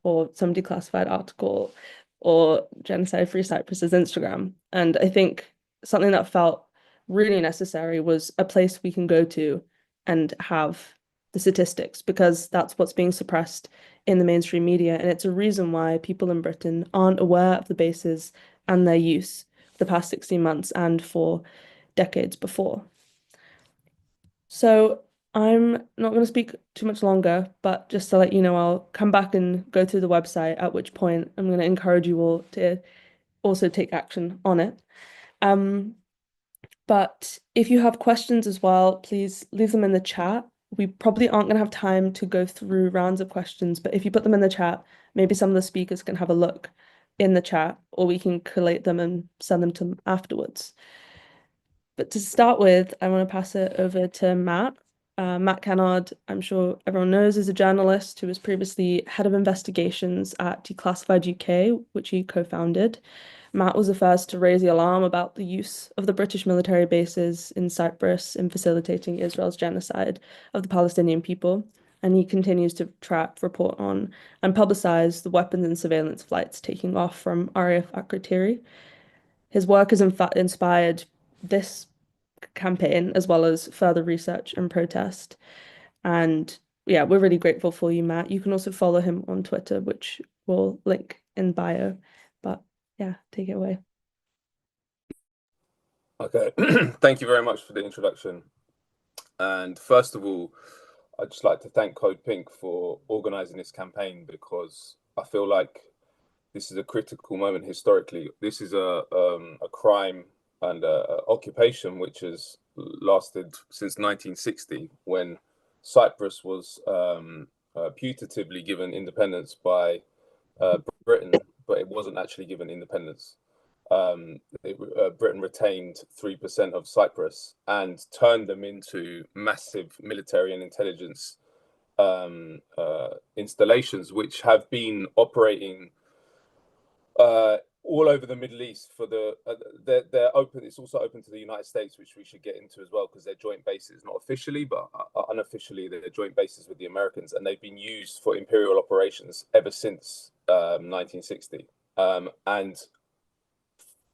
or some declassified article or Genocide-Free Cyprus's Instagram. And I think something that felt really necessary was a place we can go to and have the statistics, because that's what's being suppressed in the mainstream media. And it's a reason why people in Britain aren't aware of the bases and their use for the past 16 months and for decades before. So I'm not going to speak too much longer, but just to let you know, I'll come back and go through the website, at which point I'm going to encourage you all to also take action on it. Um, but if you have questions as well, please leave them in the chat. We probably aren't going to have time to go through rounds of questions, but if you put them in the chat, maybe some of the speakers can have a look in the chat, or we can collate them and send them to them afterwards. But to start with, I want to pass it over to Matt. Matt Kennard, I'm sure everyone knows, is a journalist who was previously head of investigations at Declassified UK, which he co-founded. Matt was the first to raise the alarm about the use of the British military bases in Cyprus in facilitating Israel's genocide of the Palestinian people. And he continues to track, report on, and publicize the weapons and surveillance flights taking off from RAF Akrotiri. His work has in fact inspired this campaign as well as further research and protest. And yeah, we're really grateful for you, Matt. You can also follow him on Twitter, which we'll link in bio. But yeah, take it away. Okay, thank you very much for the introduction. And first of all, I'd just like to thank CODEPINK for organizing this campaign, because I feel like this is a critical moment historically. This is a crime and a occupation which has lasted since 1960, when Cyprus was putatively given independence by Britain, but it wasn't actually given independence. Britain retained 3% of Cyprus and turned them into massive military and intelligence installations, which have been operating all over the Middle East. For they're open. It's also open to the United States, which we should get into as well, because they're joint bases, not officially, but unofficially they're joint bases with the Americans, and they've been used for imperial operations ever since 1960. And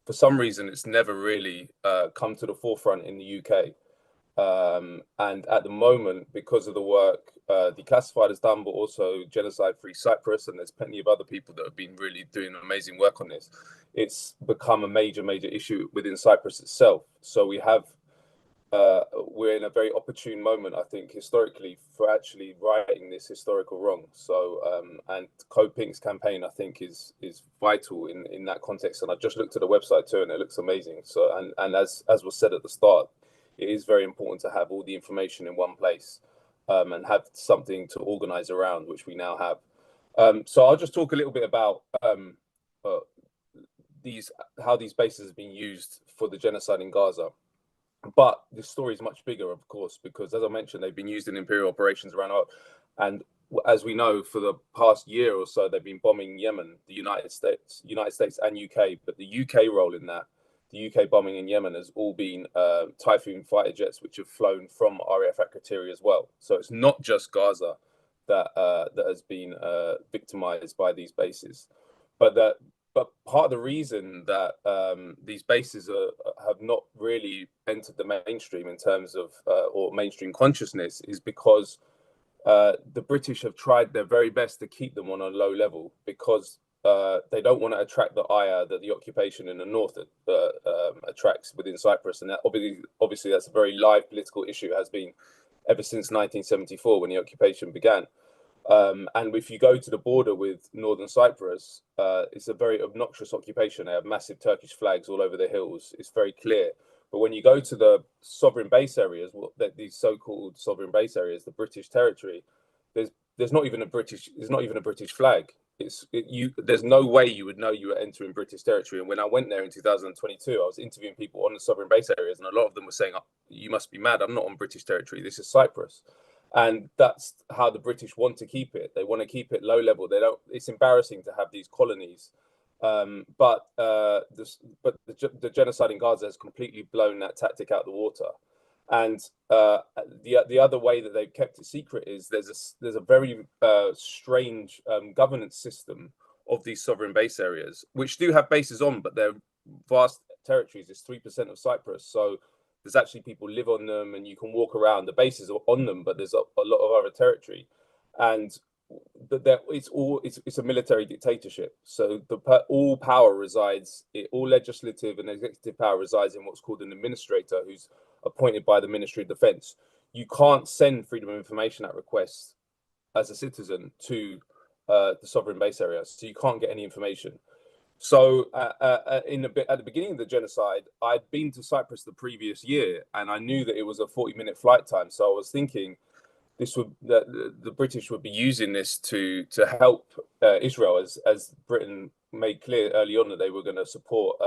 for some reason, it's never really come to the forefront in the UK. And at the moment, because of the work Declassified has done, but also Genocide-Free Cyprus, and there's plenty of other people that have been really doing amazing work on this, it's become a major issue within Cyprus itself. So we're in a very opportune moment, I think, historically, for actually righting this historical wrong. So and CODEPINK's campaign, I think, is vital in that context. And I just looked at the website too, and it looks amazing. So and as was said at the start, it is very important to have all the information in one place, and have something to organize around, which we now have. So I'll just talk a little bit about how these bases have been used for the genocide in Gaza. But the story is much bigger, of course, because, as I mentioned, they've been used in imperial operations around the world. And as we know, for the past year or so, they've been bombing Yemen, the United States and UK. But the UK role in that, the UK bombing in Yemen, has all been Typhoon fighter jets, which have flown from RAF Akrotiri as well. So it's not just Gaza that has been victimized by these bases, but part of the reason that these bases have not really entered the mainstream in terms of or mainstream consciousness is because the British have tried their very best to keep them on a low level, because they don't want to attract the ire that the occupation in the north attracts within Cyprus. And that obviously that's a very live political issue, has been ever since 1974 when the occupation began. And if you go to the border with northern Cyprus, it's a very obnoxious occupation. They have massive Turkish flags all over the hills. It's very clear. But when you go to the sovereign base areas, these so-called sovereign base areas, the British territory, there's not even a British flag. There's no way you would know you were entering British territory. And when I went there in 2022, I was interviewing people on the sovereign base areas, and a lot of them were saying, "Oh, you must be mad. I'm not on British territory. This is Cyprus." And that's how the British want to keep it. They want to keep it low level. They don't. It's embarrassing to have these colonies, but the genocide in Gaza has completely blown that tactic out the water. And the other way that they've kept it secret is there's a very strange governance system of these sovereign base areas, which do have bases on, but they're vast territories. It's 3% of Cyprus, so there's actually people live on them, and you can walk around. The bases are on them, but there's a lot of other territory, and it's a military dictatorship. So all power resides, all legislative and executive power resides in what's called an administrator, who's appointed by the Ministry of Defence. You can't send freedom of information at request as a citizen to the sovereign base area, so you can't get any information. So at the beginning of the genocide, I'd been to Cyprus the previous year, and I knew that it was a 40-minute flight time. So I was thinking the British would be using this to help Israel, as Britain made clear early on that they were going to support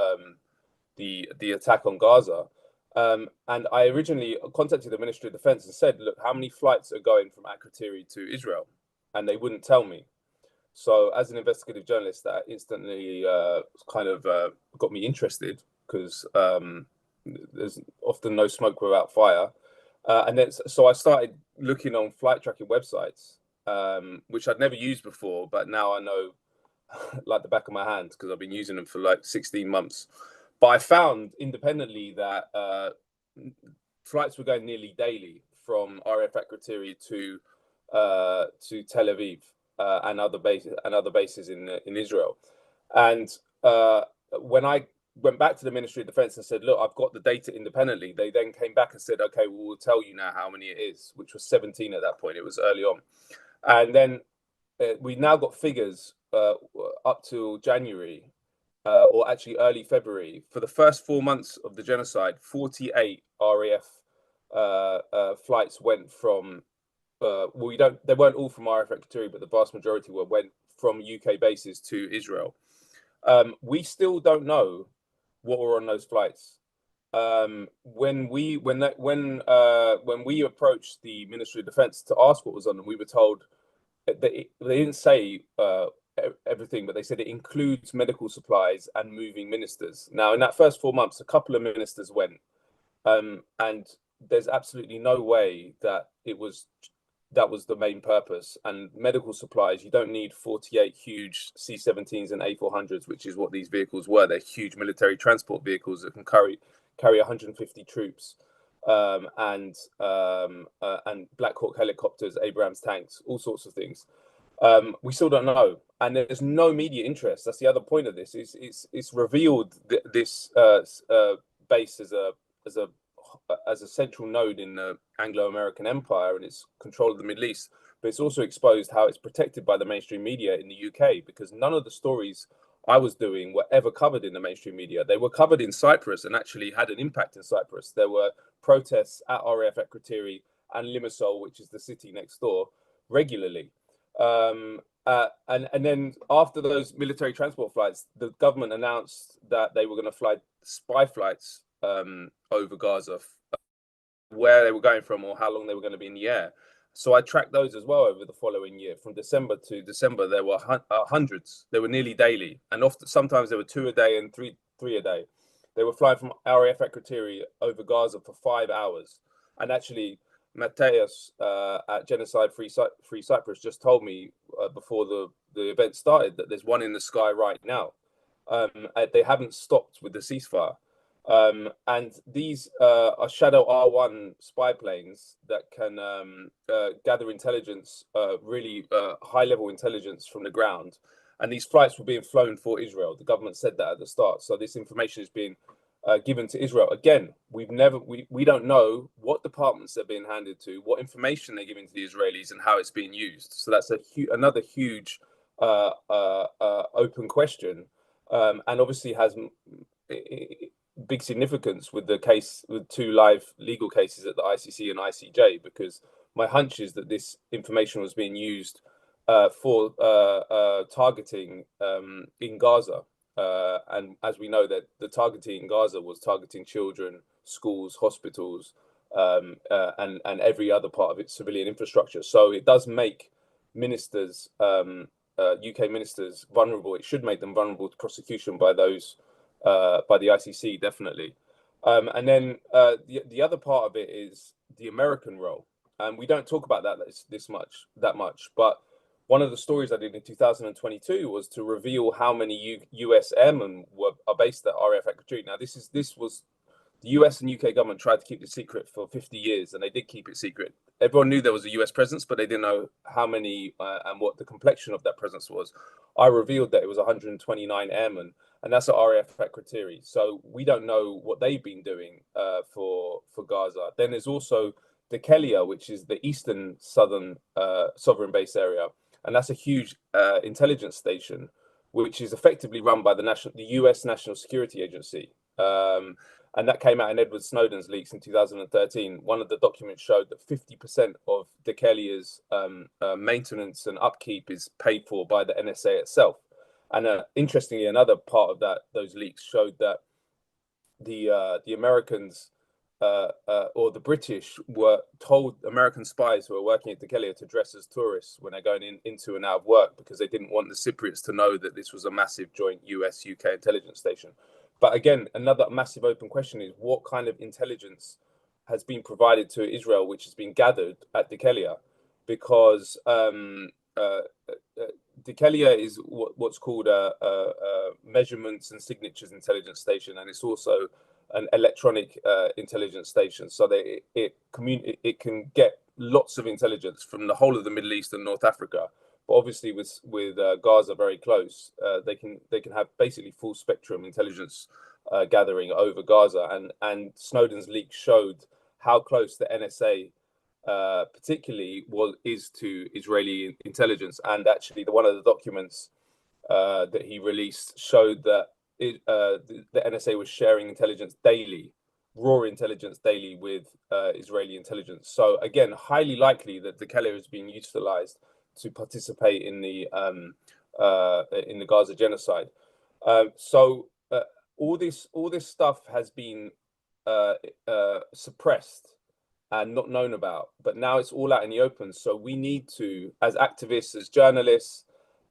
the attack on Gaza. And I originally contacted the Ministry of Defence and said, look, how many flights are going from Akrotiri to Israel? And they wouldn't tell me. So as an investigative journalist, that instantly got me interested, because there's often no smoke without fire. And then so I started looking on flight tracking websites, which I'd never used before, but now I know like the back of my hand, because I've been using them for like 16 months. But I found independently that flights were going nearly daily from RAF Akrotiri to Tel Aviv and other bases in Israel. And when I went back to the Ministry of Defence and said, look, I've got the data independently, they then came back and said, okay, well, we'll tell you now how many it is, which was 17 at that point. It was early on. And then we now got figures up till January, or actually early February. For the first 4 months of the genocide, 48 RAF flights went from, they weren't all from RAF Akrotiri, but the vast majority went from UK bases to Israel. We still don't know what were on those flights. When we approached the Ministry of Defence to ask what was on them, we were told that they didn't say everything, but they said it includes medical supplies and moving ministers. Now, in that first 4 months, a couple of ministers went, and there's absolutely no way that that was the main purpose. And medical supplies, you don't need 48 huge C-17s and A400s, which is what these vehicles were. They're huge military transport vehicles that can carry 150 troops, and Black Hawk helicopters, Abrams tanks, all sorts of things. We still don't know, and there's no media interest. That's the other point of this. It's revealed this base as a central node in the Anglo-American Empire and its control of the Middle East, but it's also exposed how it's protected by the mainstream media in the UK, because none of the stories I was doing were ever covered in the mainstream media. They were covered in Cyprus and actually had an impact in Cyprus. There were protests at RAF Akrotiri and Limassol, which is the city next door, regularly. And then after those military transport flights, the government announced that they were going to fly spy flights over Gaza, where they were going from or how long they were going to be in the air. So I tracked those as well over the following year. From December to December, there were hundreds. They were nearly daily, and often sometimes there were 2 a day and three a day. They were flying from RAF Akrotiri over Gaza for 5 hours. And actually, Mateus at Genocide-Free Cyprus just told me before the event started that there's one in the sky right now. They haven't stopped with the ceasefire. And these are Shadow R1 spy planes that can gather intelligence, really high-level intelligence from the ground. And these flights were being flown for Israel. The government said that at the start. So this information is being given to Israel. Again, we don't know what departments they're being handed to, what information they're giving to the Israelis, and how it's being used. So that's another huge open question, and obviously has big significance with the case, with 2 live legal cases at the ICC and ICJ, because my hunch is that this information was being used for targeting in Gaza. And as we know, that the targeting in Gaza was targeting children, schools, hospitals, and every other part of its civilian infrastructure. So it does make ministers, UK ministers, vulnerable. It should make them vulnerable to prosecution by those, by the ICC, definitely. And then the other part of it is the American role, and we don't talk about that much. But one of the stories I did in 2022 was to reveal how many US airmen are based at RAF Equatorial. Now, this was the US and UK government tried to keep it secret for 50 years, and they did keep it secret. Everyone knew there was a US presence, but they didn't know how many and what the complexion of that presence was. I revealed that it was 129 airmen, and that's at RAF Equatorial. So we don't know what they've been doing for Gaza. Then there's also the Kelia, which is the eastern southern sovereign base area, and that's a huge intelligence station, which is effectively run by the US National Security Agency. And that came out in Edward Snowden's leaks in 2013. One of the documents showed that 50% of Dekelia's maintenance and upkeep is paid for by the NSA itself. And interestingly, another part of those leaks showed that the Americans or the British were told American spies who were working at Dekelia to dress as tourists when they're going into and out of work, because they didn't want the Cypriots to know that this was a massive joint US-UK intelligence station. But again, another massive open question is what kind of intelligence has been provided to Israel, which has been gathered at Dekelia, because Dekelia is what's called a measurements and signatures intelligence station, and it's also an electronic intelligence station, so that it can get lots of intelligence from the whole of the Middle East and North Africa. But obviously, with Gaza very close, they can have basically full spectrum intelligence gathering over Gaza. And Snowden's leak showed how close the NSA particularly is to Israeli intelligence. And actually, one of the documents that he released showed that the NSA was sharing intelligence daily, raw intelligence daily with Israeli intelligence. So again, highly likely that the Keller is being utilized to participate in the Gaza genocide. So all this stuff has been suppressed and not known about, but now it's all out in the open. So we need to, as activists, as journalists,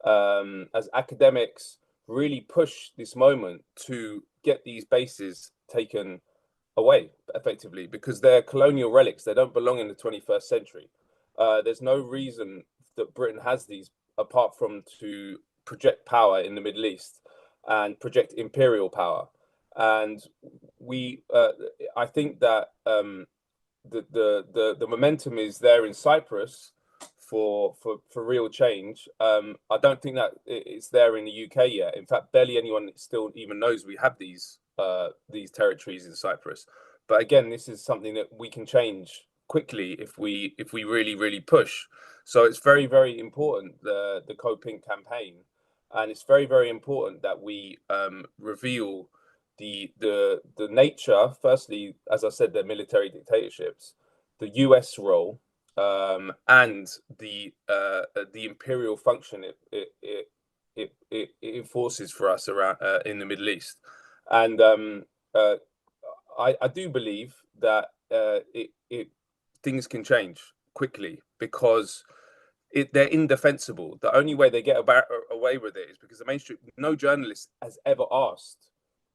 as academics, really push this moment to get these bases taken away effectively, because they're colonial relics. They don't belong in the 21st century. There's no reason that Britain has these apart from to project power in the Middle East and project imperial power. And I think that the momentum is there in Cyprus for real change. I don't think that it's there in the UK yet. In fact, barely anyone still even knows we have these territories in Cyprus. But again, this is something that we can change quickly if we really push. So it's very, very important, the CODEPINK campaign, and it's very, very important that we reveal the nature. Firstly, as I said, they're military dictatorships, the US role, and the imperial function it enforces for us around in the Middle East. And I do believe that things can change quickly, because they're indefensible. The only way they get away with it is because the mainstream, no journalist has ever asked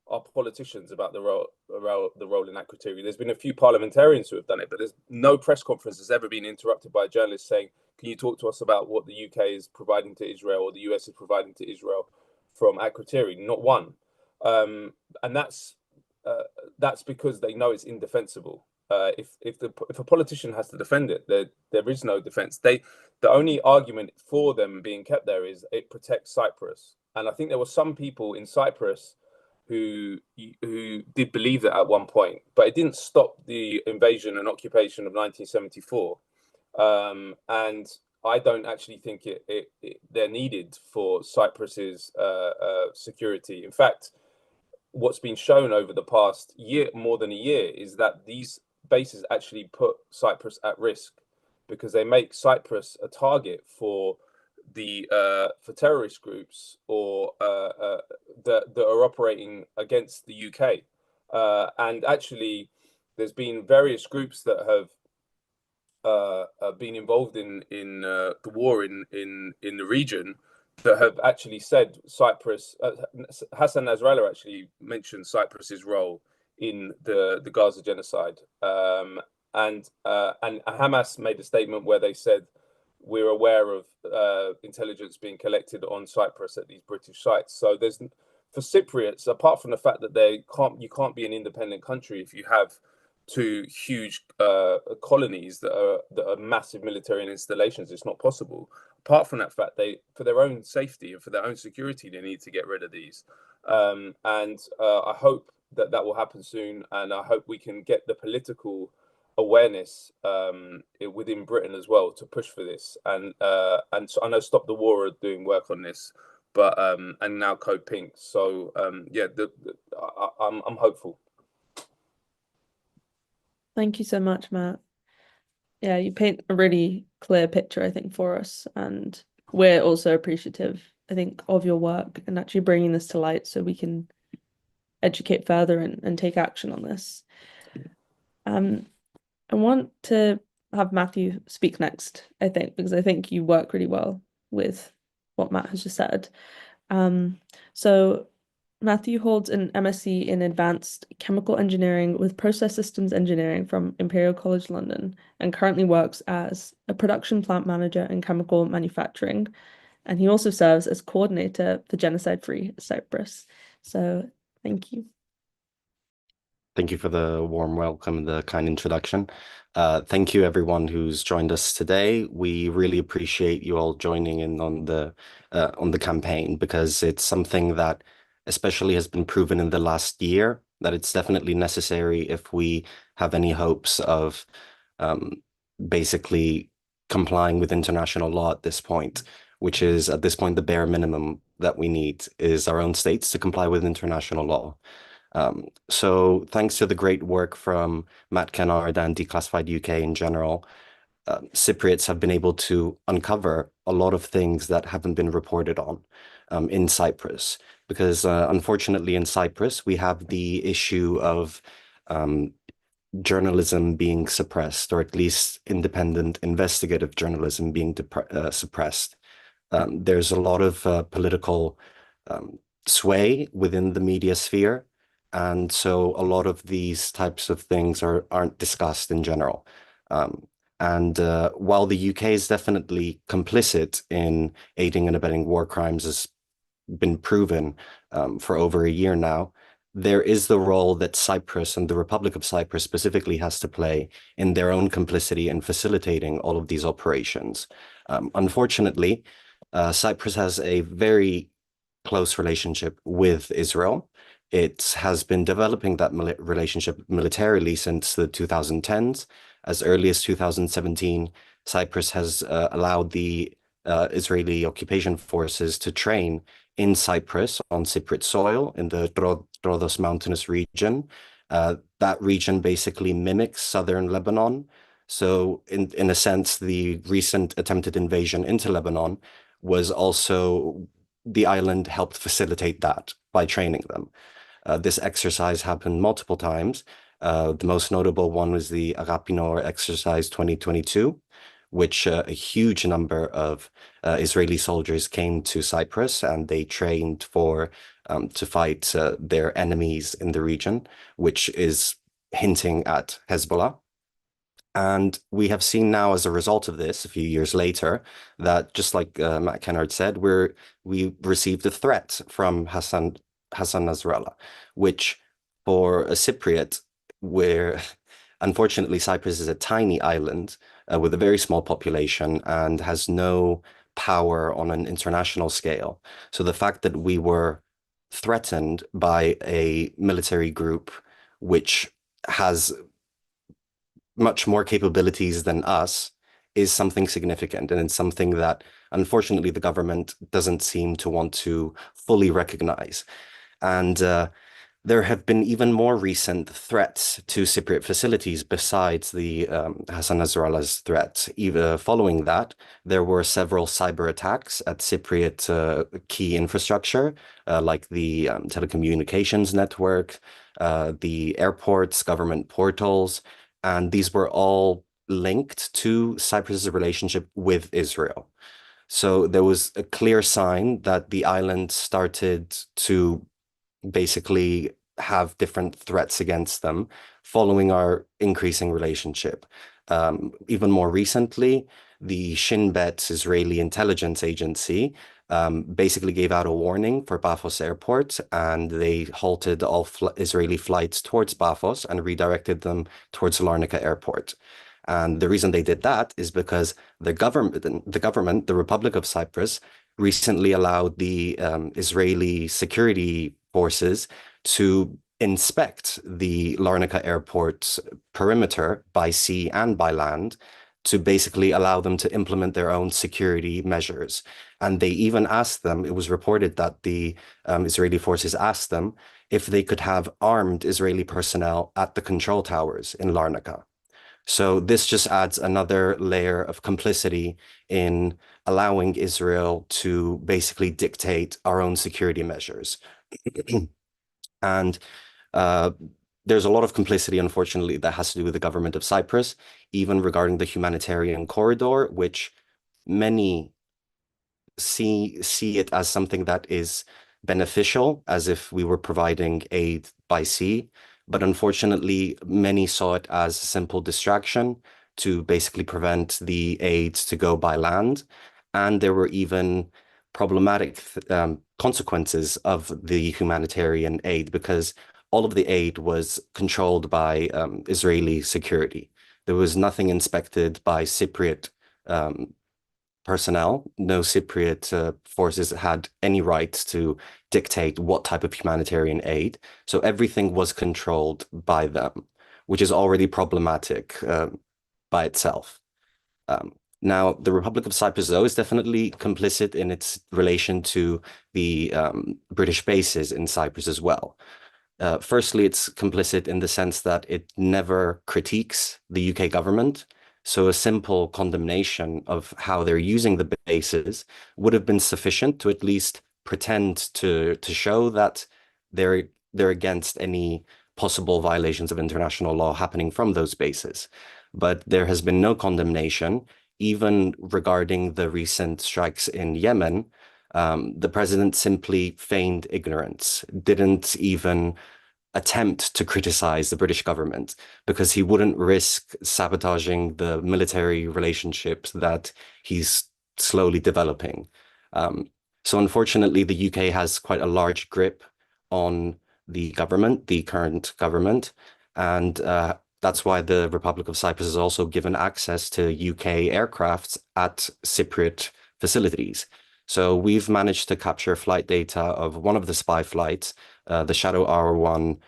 our politicians about the role in Equatorial. There's been a few parliamentarians who have done it, but there's no press conference has ever been interrupted by a journalist saying, "Can you talk to us about what the UK is providing to Israel or the US is providing to Israel from Equatorial?" Not one, and that's because they know it's indefensible. If a politician has to defend it, there is no defense. The only argument for them being kept there is it protects Cyprus. And I think there were some people in Cyprus who did believe that at one point, but it didn't stop the invasion and occupation of 1974. And I don't actually think they're needed for Cyprus's security. In fact, what's been shown over the past year, more than a year, is that these bases actually put Cyprus at risk, because they make Cyprus a target for terrorist groups or that are operating against the UK. And actually, there's been various groups that have been involved in the war in the region that have actually said Cyprus. Hassan Nasrallah actually mentioned Cyprus's role in the Gaza genocide. And Hamas made a statement where they said, we're aware of intelligence being collected on Cyprus at these British sites. So there's, for Cypriots, apart from the fact that you can't be an independent country if you have two huge colonies that are massive military installations. It's not possible. Apart from that fact, for their own safety and for their own security, they need to get rid of these. And I hope that will happen soon, and I hope we can get the political awareness within Britain as well to push for this. And so I know Stop the War are doing work on this, but and now CODEPINK. So yeah, I'm hopeful. Thank you so much, Matt. Yeah, you paint a really clear picture, I think, for us, and we're also appreciative, I think, of your work and actually bringing this to light so we can educate further and take action on this. I want to have Matthew speak next, I think, because I think you work really well with what Matt has just said. So Matthew holds an MSc in Advanced Chemical Engineering with Process Systems Engineering from Imperial College London and currently works as a production plant manager in chemical manufacturing. And he also serves as coordinator for Genocide-Free Cyprus. So thank you. Thank you for the warm welcome and the kind introduction. Thank you everyone who's joined us today. We really appreciate you all joining in on the campaign, because it's something that especially has been proven in the last year that it's definitely necessary if we have any hopes of basically complying with international law at this point, which is at this point the bare minimum that we need is our own states to comply with international law. So thanks to the great work from Matt Kennard and Declassified UK in general, Cypriots have been able to uncover a lot of things that haven't been reported on in Cyprus. Because unfortunately in Cyprus, we have the issue of journalism being suppressed, or at least independent investigative journalism being suppressed. There's a lot of political sway within the media sphere. And so a lot of these types of things aren't discussed in general. While the UK is definitely complicit in aiding and abetting war crimes, has been proven for over a year now, there is the role that Cyprus and the Republic of Cyprus specifically has to play in their own complicity in facilitating all of these operations. Unfortunately, Cyprus has a very close relationship with Israel. It has been developing that relationship militarily since the 2010s. As early as 2017, Cyprus has allowed the Israeli occupation forces to train in Cyprus on Cypriot soil in the Rhodos mountainous region. That region basically mimics southern Lebanon. So in a sense, the recent attempted invasion into Lebanon was also, the island helped facilitate that by training them. This exercise happened multiple times. The most notable one was the Agapinor exercise 2022, which a huge number of Israeli soldiers came to Cyprus, and they trained to fight their enemies in the region, which is hinting at Hezbollah. And we have seen now, as a result of this, a few years later, that just like Matt Kennard said, we received a threat from Hassan Nasrallah, which for a Cypriot, where unfortunately Cyprus is a tiny island with a very small population and has no power on an international scale. So the fact that we were threatened by a military group which has much more capabilities than us is something significant, and it's something that unfortunately the government doesn't seem to want to fully recognize. And there have been even more recent threats to Cypriot facilities besides the Hassan Nasrallah's threat. Even following that, there were several cyber attacks at Cypriot key infrastructure, like the telecommunications network, the airports, government portals, and these were all linked to Cyprus's relationship with Israel. So there was a clear sign that the island started to basically have different threats against them following our increasing relationship. Even more recently, the Shin Bet Israeli intelligence agency basically gave out a warning for Paphos airport, and they halted all Israeli flights towards Paphos and redirected them towards Larnaca airport. And the reason they did that is because the government, the Republic of Cyprus, recently allowed the Israeli security forces to inspect the Larnaca airport perimeter by sea and by land to basically allow them to implement their own security measures. And they even asked them, it was reported that the Israeli forces asked them if they could have armed Israeli personnel at the control towers in Larnaca. So this just adds another layer of complicity in allowing Israel to basically dictate our own security measures. And there's a lot of complicity, unfortunately, that has to do with the government of Cyprus, even regarding the humanitarian corridor, which many see it as something that is beneficial, as if we were providing aid by sea. But unfortunately, many saw it as a simple distraction to basically prevent the aid to go by land. And there were even problematic consequences of the humanitarian aid, because all of the aid was controlled by Israeli security. There was nothing inspected by Cypriot personnel. No Cypriot forces had any right to dictate what type of humanitarian aid. So everything was controlled by them, which is already problematic by itself. Now, the Republic of Cyprus, though, is definitely complicit in its relation to the British bases in Cyprus as well. Firstly, it's complicit in the sense that it never critiques the UK government. So a simple condemnation of how they're using the bases would have been sufficient to at least pretend to show that they're against any possible violations of international law happening from those bases. But there has been no condemnation, even regarding the recent strikes in Yemen. The president simply feigned ignorance, didn't even attempt to criticize the British government, because he wouldn't risk sabotaging the military relationships that he's slowly developing. So unfortunately, the UK has quite a large grip on the government, the current government, and that's why the Republic of Cyprus is also given access to UK aircrafts at Cypriot facilities. So we've managed to capture flight data of one of the spy flights, the Shadow R1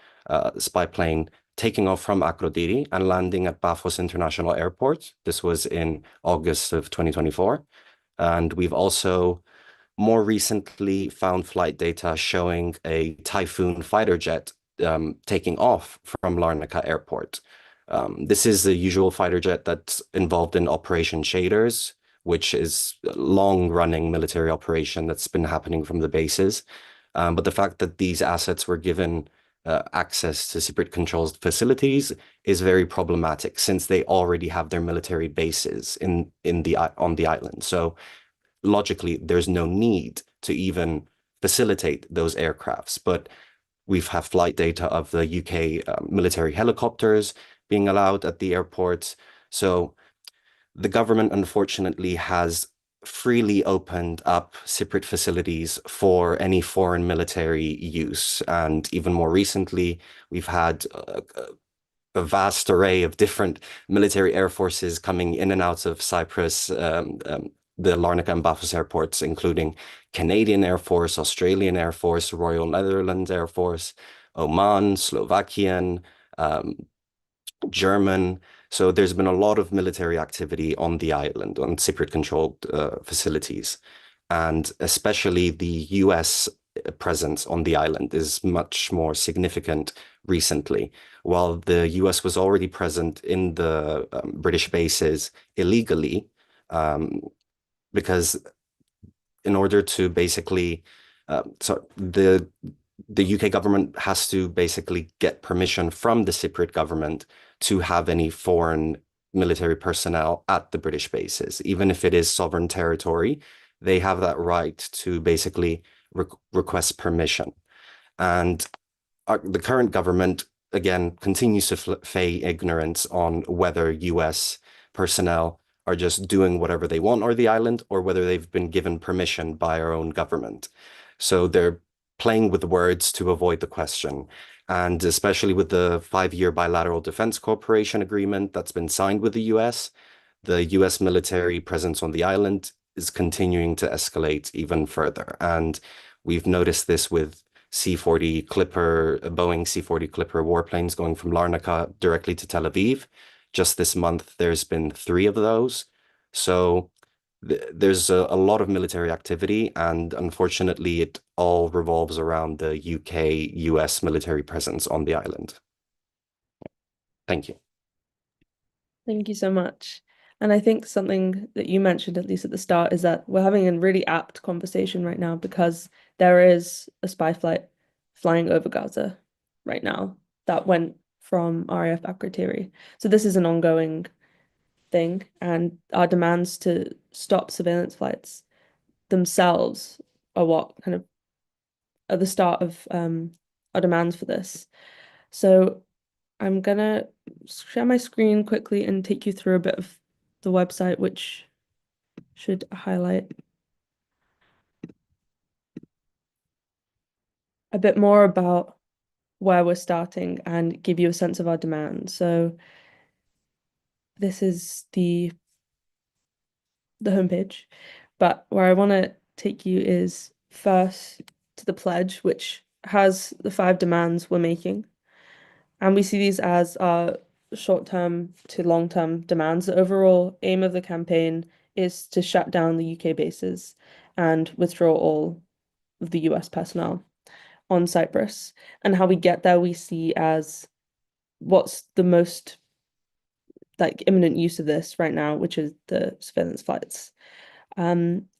spy plane, taking off from Akrotiri and landing at Paphos International Airport. This was in August of 2024. And we've also more recently found flight data showing a Typhoon fighter jet taking off from Larnaca Airport. This is the usual fighter jet that's involved in Operation Shaders, which is a long-running military operation that's been happening from the bases. But the fact that these assets were given access to Cypriot-controlled facilities is very problematic, since they already have their military bases on the island. So logically, there's no need to even facilitate those aircrafts. But we've had flight data of the UK military helicopters being allowed at the airports. So the government, unfortunately, has freely opened up Cypriot facilities for any foreign military use. And even more recently, we've had a vast array of different military air forces coming in and out of Cyprus, the Larnaca and Paphos airports, including Canadian Air Force, Australian Air Force, Royal Netherlands Air Force, Oman, Slovakian, German. So there's been a lot of military activity on the island, on Cypriot-controlled facilities. And especially the US presence on the island is much more significant recently. While the US was already present in the British bases illegally, because in order to basically, so the UK government has to basically get permission from the Cypriot government to have any foreign military personnel at the British bases. Even if it is sovereign territory, they have that right to basically request permission. And the current government, again, continues to feign ignorance on whether US personnel are just doing whatever they want on the island or whether they've been given permission by our own government. So they're playing with words to avoid the question. And especially with the 5-year bilateral defense cooperation agreement that's been signed with the US, the US military presence on the island is continuing to escalate even further. And we've noticed this with Boeing C-40 Clipper warplanes going from Larnaca directly to Tel Aviv. Just this month, there's been 3 of those. So there's a lot of military activity, and unfortunately, it all revolves around the UK-US military presence on the island. Thank you. Thank you so much. And I think something that you mentioned, at least at the start, is that we're having a really apt conversation right now because there is a spy flight flying over Gaza right now that went from RAF Akrotiri. So this is an ongoing thing, and our demands to stop surveillance flights themselves are what kind of are the start of our demands for this. So I'm gonna share my screen quickly and take you through a bit of the website, which should highlight a bit more about where we're starting and give you a sense of our demand. So this is the homepage, but where I want to take you is first to the pledge, which has the 5 demands we're making. And we see these as our short-term to long-term demands. The overall aim of the campaign is to shut down the UK bases and withdraw all of the US personnel on Cyprus. And how we get there, we see as what's the most imminent use of this right now, which is the surveillance flights.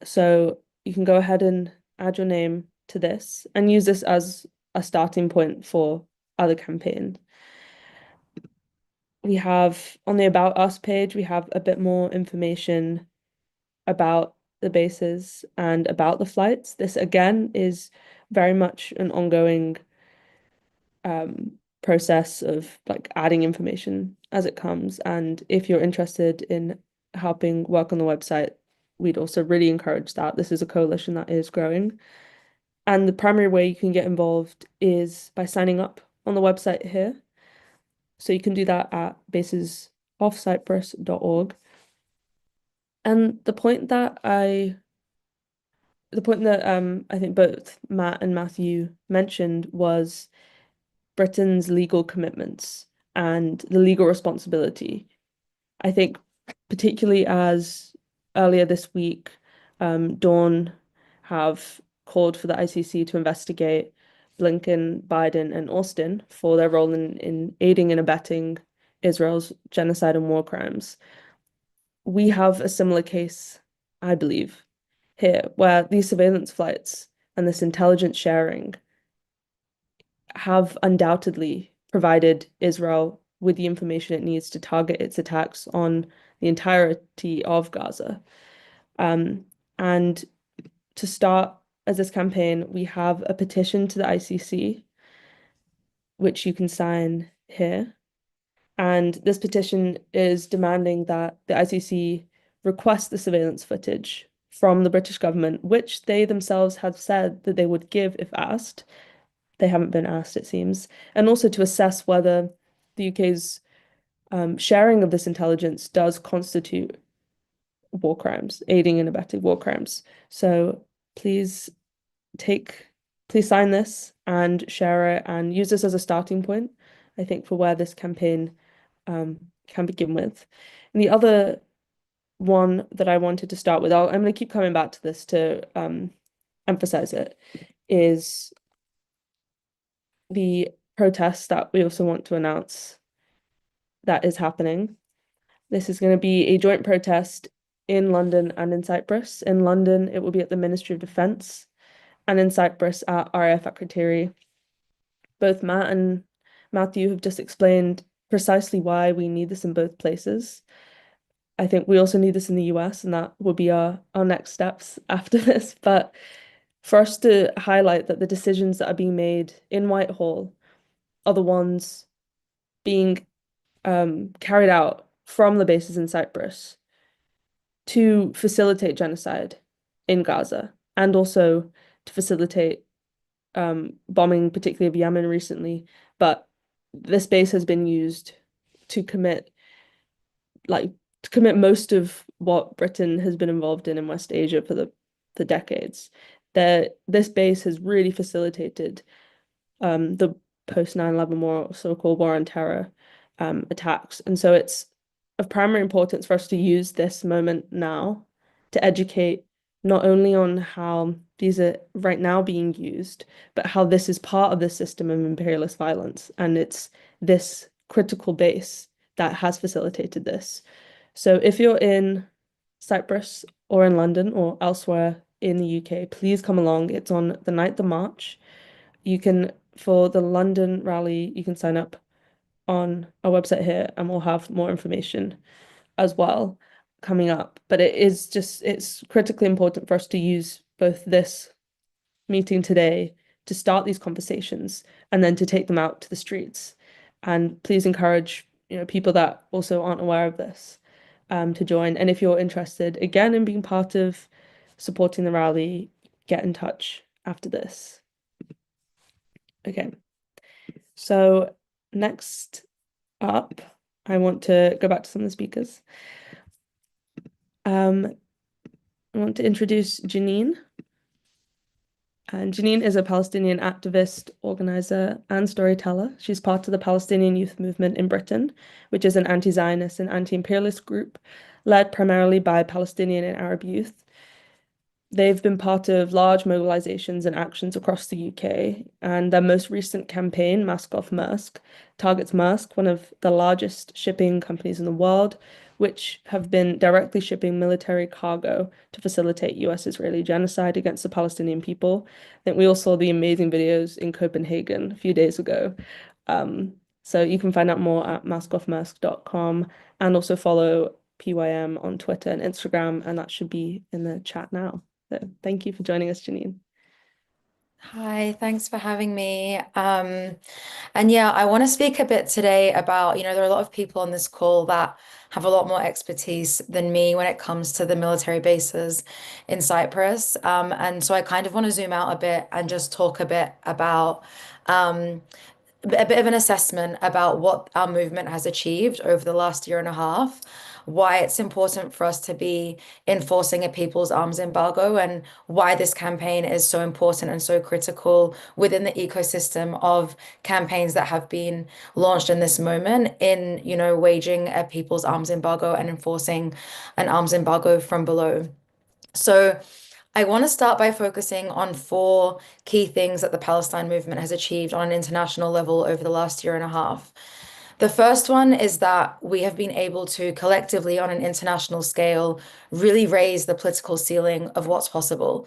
So you can go ahead and add your name to this and use this as a starting point for other campaigns. We have on the About Us page, we have a bit more information about the bases and about the flights. This again is very much an ongoing process of adding information as it comes. And if you're interested in helping work on the website, we'd also really encourage that. This is a coalition that is growing. And the primary way you can get involved is by signing up on the website here. So you can do that at basesoffcyprus.org. And the point that I think both Matt and Matthew mentioned was Britain's legal commitments and the legal responsibility. I think particularly as earlier this week, Dawn have called for the ICC to investigate Blinken, Biden, and Austin for their role in aiding and abetting Israel's genocide and war crimes. We have a similar case, I believe, here, where these surveillance flights and this intelligence sharing have undoubtedly provided Israel with the information it needs to target its attacks on the entirety of Gaza. And to start as this campaign, we have a petition to the ICC, which you can sign here. And this petition is demanding that the ICC request the surveillance footage from the British government, which they themselves have said that they would give if asked. They haven't been asked, it seems. And also to assess whether the UK's sharing of this intelligence does constitute war crimes, aiding and abetting war crimes. So please sign this and share it and use this as a starting point, I think, for where this campaign can begin with. And the other one that I wanted to start with, I'm going to keep coming back to this to emphasize it, is the protest that we also want to announce that is happening. This is going to be a joint protest in London and in Cyprus. In London, it will be at the Ministry of Defence, and in Cyprus at RAF Akrotiri. Both Matt and Matthew have just explained precisely why we need this in both places. I think we also need this in the US, and that will be our next steps after this. But for us to highlight that the decisions that are being made in Whitehall are the ones being carried out from the bases in Cyprus to facilitate genocide in Gaza and also to facilitate bombing, particularly of Yemen recently. But this base has been used to commit most of what Britain has been involved in West Asia for decades. This base has really facilitated the post 9/11 war, so-called war on terror attacks. And so it's of primary importance for us to use this moment now to educate not only on how these are right now being used, but how this is part of the system of imperialist violence. And it's this critical base that has facilitated this. So if you're in Cyprus or in London or elsewhere in the UK, please come along. It's on the 9th of March. For the London rally, you can sign up on our website here and we'll have more information as well coming up. But it's critically important for us to use both this meeting today to start these conversations and then to take them out to the streets. And please encourage, people that also aren't aware of this, to join. And if you're interested again in being part of supporting the rally, get in touch after this. Okay. So next up, I want to go back to some of the speakers. I want to introduce Jeanine. And Jeanine is a Palestinian activist, organizer, and storyteller. She's part of the Palestinian youth movement in Britain, which is an anti-Zionist and anti-imperialist group led primarily by Palestinian and Arab youth. They've been part of large mobilizations and actions across the UK, and their most recent campaign, Mask Off Maersk, targets Maersk, one of the largest shipping companies in the world, which have been directly shipping military cargo to facilitate US-Israeli genocide against the Palestinian people. I think we all saw the amazing videos in Copenhagen a few days ago. So you can find out more at maskoffmaersk.com and also follow PYM on Twitter and Instagram, and that should be in the chat now. So thank you for joining us, Jeanine. Hi, thanks for having me. And yeah, I want to speak a bit today about, there are a lot of people on this call that have a lot more expertise than me when it comes to the military bases in Cyprus. And so I kind of want to zoom out a bit and just talk a bit about a bit of an assessment about what our movement has achieved over the last year and a half, why it's important for us to be enforcing a people's arms embargo, and why this campaign is so important and so critical within the ecosystem of campaigns that have been launched in this moment in, waging a people's arms embargo and enforcing an arms embargo from below. So I want to start by focusing on 4 key things that the Palestine movement has achieved on an international level over the last year and a half. The first one is that we have been able to collectively, on an international scale, really raise the political ceiling of what's possible.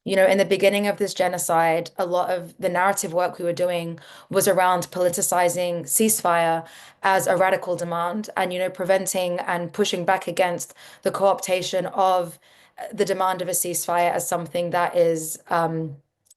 In the beginning of this genocide, a lot of the narrative work we were doing was around politicizing ceasefire as a radical demand and, preventing and pushing back against the co-optation of the demand of a ceasefire as something that is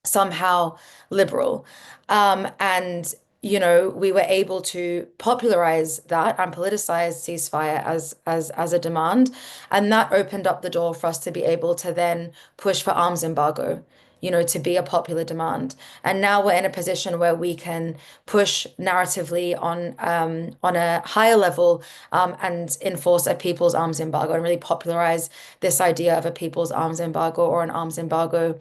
somehow liberal. And we were able to popularize that and politicize ceasefire as a demand. And that opened up the door for us to be able to then push for arms embargo, to be a popular demand. And now we're in a position where we can push narratively on a higher level and enforce a people's arms embargo and really popularize this idea of a people's arms embargo or an arms embargo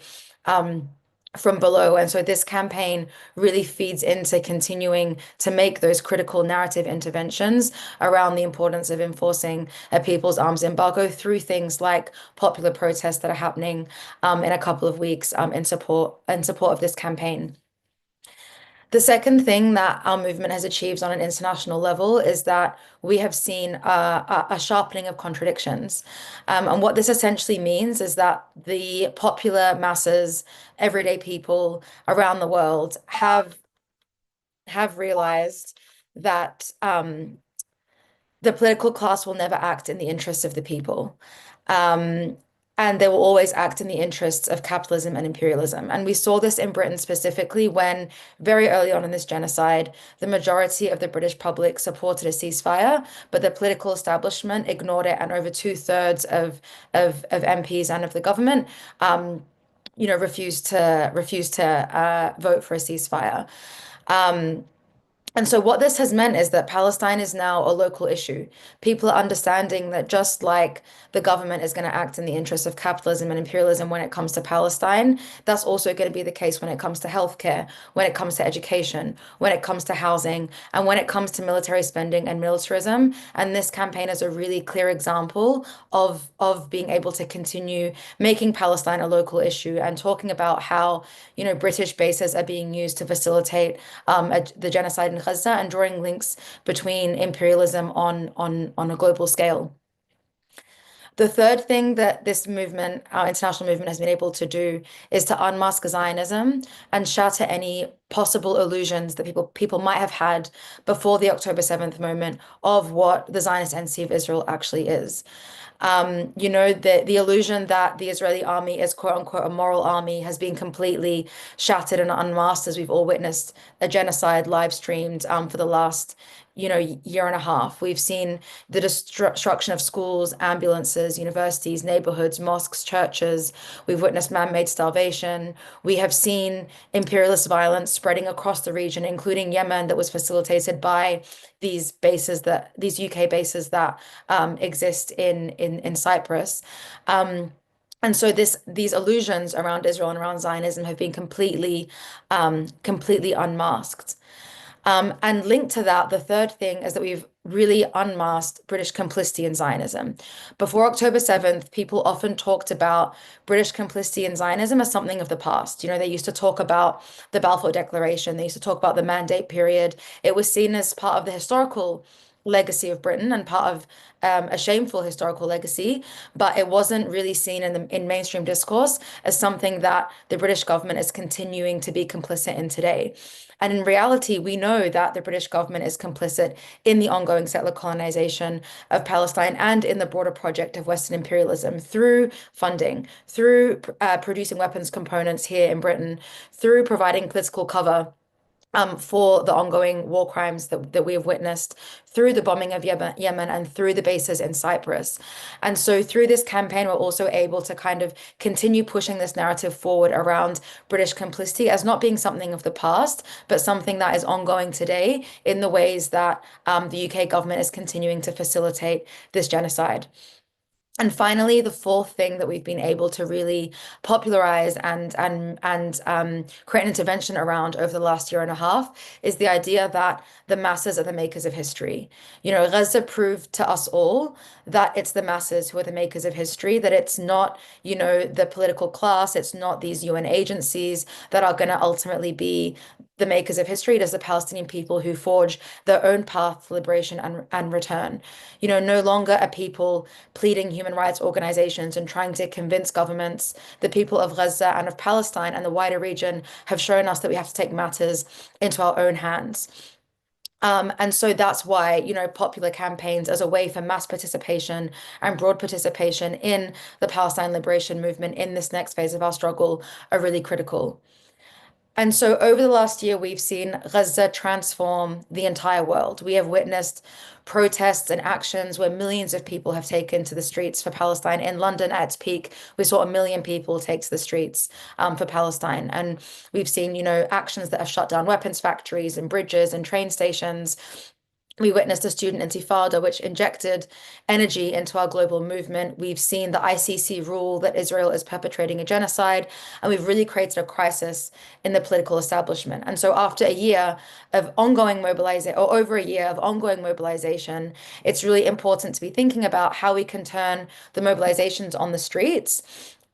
from below. And so this campaign really feeds into continuing to make those critical narrative interventions around the importance of enforcing a people's arms embargo through things like popular protests that are happening in a couple of weeks in support of this campaign. The second thing that our movement has achieved on an international level is that we have seen a sharpening of contradictions. And what this essentially means is that the popular masses, everyday people around the world have realized that the political class will never act in the interests of the people. And and they will always act in the interests of capitalism and imperialism. And we saw this in Britain specifically when, very early on in this genocide, the majority of the British public supported a ceasefire, but the political establishment ignored it, and over two-thirds of MPs and of the government, refused to vote for a ceasefire. And so what this has meant is that Palestine is now a local issue. People are understanding that just like the government is going to act in the interests of capitalism and imperialism when it comes to Palestine, that's also going to be the case when it comes to healthcare, when it comes to education, when it comes to housing, and when it comes to military spending and militarism. And this campaign is a really clear example of being able to continue making Palestine a local issue and talking about how, British bases are being used to facilitate the genocide in Gaza, and drawing links between imperialism on a global scale. The third thing that this movement, our international movement, has been able to do is to unmask Zionism and shatter any possible illusions that people might have had before the October 7th moment of what the Zionist entity of Israel actually is. The illusion that the Israeli army is quote unquote a moral army has been completely shattered and unmasked as we've all witnessed a genocide live streamed for the last year and a half. We've seen the destruction of schools, ambulances, universities, neighborhoods, mosques, churches. We've witnessed man-made starvation. We have seen imperialist violence spreading across the region, including Yemen, that was facilitated by these UK bases that exist in Cyprus. And so these illusions around Israel and around Zionism have been completely unmasked. And linked to that, the third thing is that we've really unmasked British complicity in Zionism. Before October 7th, people often talked about British complicity in Zionism as something of the past. They used to talk about the Balfour Declaration. They used to talk about the Mandate period. It was seen as part of the historical legacy of Britain and part of a shameful historical legacy, but it wasn't really seen in mainstream discourse as something that the British government is continuing to be complicit in today. And in reality, we know that the British government is complicit in the ongoing settler colonization of Palestine and in the broader project of Western imperialism through funding, through producing weapons components here in Britain, through providing political cover for the ongoing war crimes that we have witnessed through the bombing of Yemen and through the bases in Cyprus. And so through this campaign, we're also able to kind of continue pushing this narrative forward around British complicity as not being something of the past, but something that is ongoing today in the ways that the UK government is continuing to facilitate this genocide. And finally, the fourth thing that we've been able to really popularize and create an intervention around over the last year and a half is the idea that the masses are the makers of history. Gaza proved to us all that it's the masses who are the makers of history, that it's not, the political class, it's not these UN agencies that are going to ultimately be the makers of history. It is the Palestinian people who forge their own path to liberation and return. No longer are people pleading human rights organizations and trying to convince governments. The people of Gaza and of Palestine and the wider region have shown us that we have to take matters into our own hands. And so that's why, popular campaigns as a way for mass participation and broad participation in the Palestine liberation movement in this next phase of our struggle are really critical. And so over the last year, we've seen Gaza transform the entire world. We have witnessed protests and actions where millions of people have taken to the streets for Palestine. In London at its peak, we saw 1 million people take to the streets for Palestine. And we've seen, actions that have shut down weapons factories and bridges and train stations. We witnessed a student intifada, which injected energy into our global movement. We've seen the ICC rule that Israel is perpetrating a genocide, and we've really created a crisis in the political establishment. And so after a year of ongoing mobilization, or over a year of ongoing mobilization, it's really important to be thinking about how we can turn the mobilizations on the streets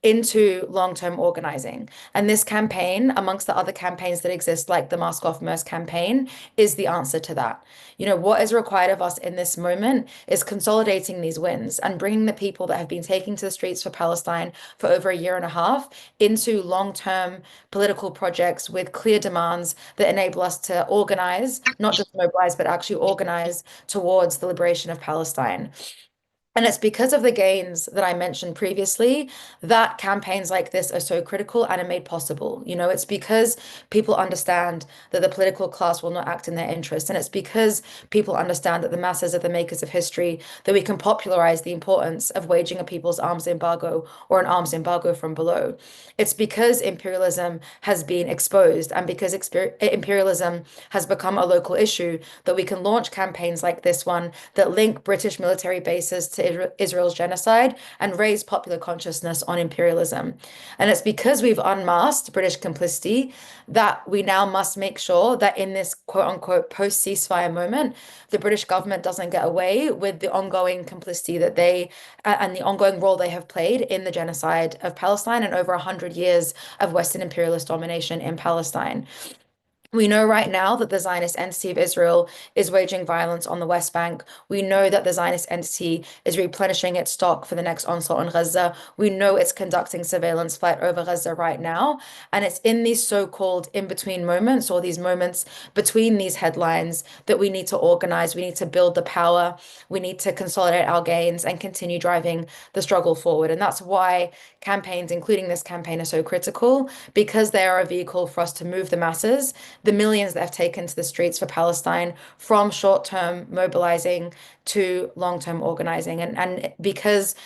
into long-term organizing. And this campaign, amongst the other campaigns that exist, like the Mask Off Merce campaign, is the answer to that. What is required of us in this moment is consolidating these wins and bringing the people that have been taking to the streets for Palestine for over a year and a half into long-term political projects with clear demands that enable us to organize, not just mobilize, but actually organize towards the liberation of Palestine. And it's because of the gains that I mentioned previously that campaigns like this are so critical and are made possible. You know, it's because people understand that the political class will not act in their interest. And it's because people understand that the masses are the makers of history that we can popularize the importance of waging a people's arms embargo or an arms embargo from below. It's because imperialism has been exposed and because imperialism has become a local issue that we can launch campaigns like this one that link British military bases to Israel's genocide and raise popular consciousness on imperialism. And it's because we've unmasked British complicity that we now must make sure that in this quote unquote post ceasefire moment, the British government doesn't get away with the ongoing complicity that they and the ongoing role they have played in the genocide of Palestine and over 100 years of Western imperialist domination in Palestine. We know right now that the Zionist entity of Israel is waging violence on the West Bank. We know that the Zionist entity is replenishing its stock for the next onslaught on Gaza. We know it's conducting surveillance flight over Gaza right now. And it's in these so-called in-between moments or these moments between these headlines that we need to organize. We need to build the power. We need to consolidate our gains and continue driving the struggle forward. And that's why campaigns, including this campaign, are so critical because they are a vehicle for us to move the masses, the millions that have taken to the streets for Palestine, from short-term mobilizing to long-term organizing. And because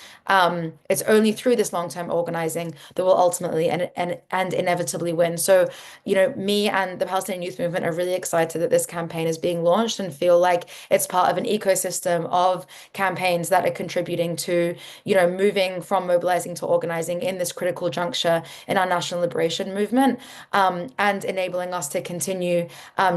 it's only through this long-term organizing that we'll ultimately and inevitably win. So, you know, me and the Palestinian youth movement are really excited that this campaign is being launched and feel like it's part of an ecosystem of campaigns that are contributing to, you know, moving from mobilizing to organizing in this critical juncture in our national liberation movement, and enabling us to continue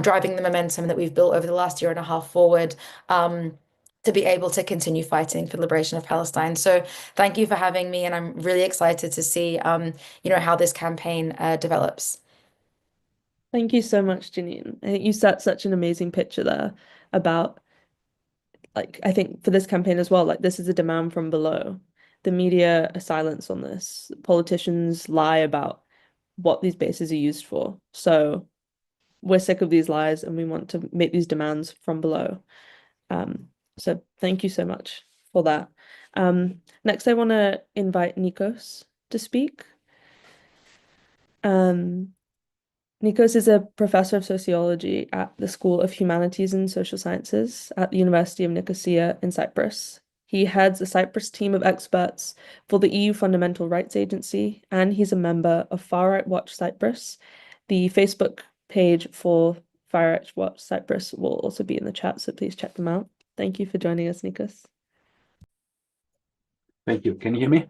driving the momentum that we've built over the last year and a half forward. To be able to continue fighting for the liberation of Palestine. So thank you for having me, and I'm really excited to see, you know, how this campaign develops. Thank you so much, Jeanine. I think you set such an amazing picture there about, like, I think for this campaign as well, like, this is a demand from below. The media are silence on this. Politicians lie about what these bases are used for. So we're sick of these lies and we want to make these demands from below. So thank you so much for that. Next, I want to invite Nicos to speak. Nicos is a professor of sociology at the School of Humanities and Social Sciences at the University of Nicosia in Cyprus. He heads a Cyprus team of experts for the EU Fundamental Rights Agency, and he's a member of Far Right Watch Cyprus. The Facebook page for Far Right Watch Cyprus will also be in the chat, so please check them out. Thank you for joining us, Nicos. Thank you. Can you hear me?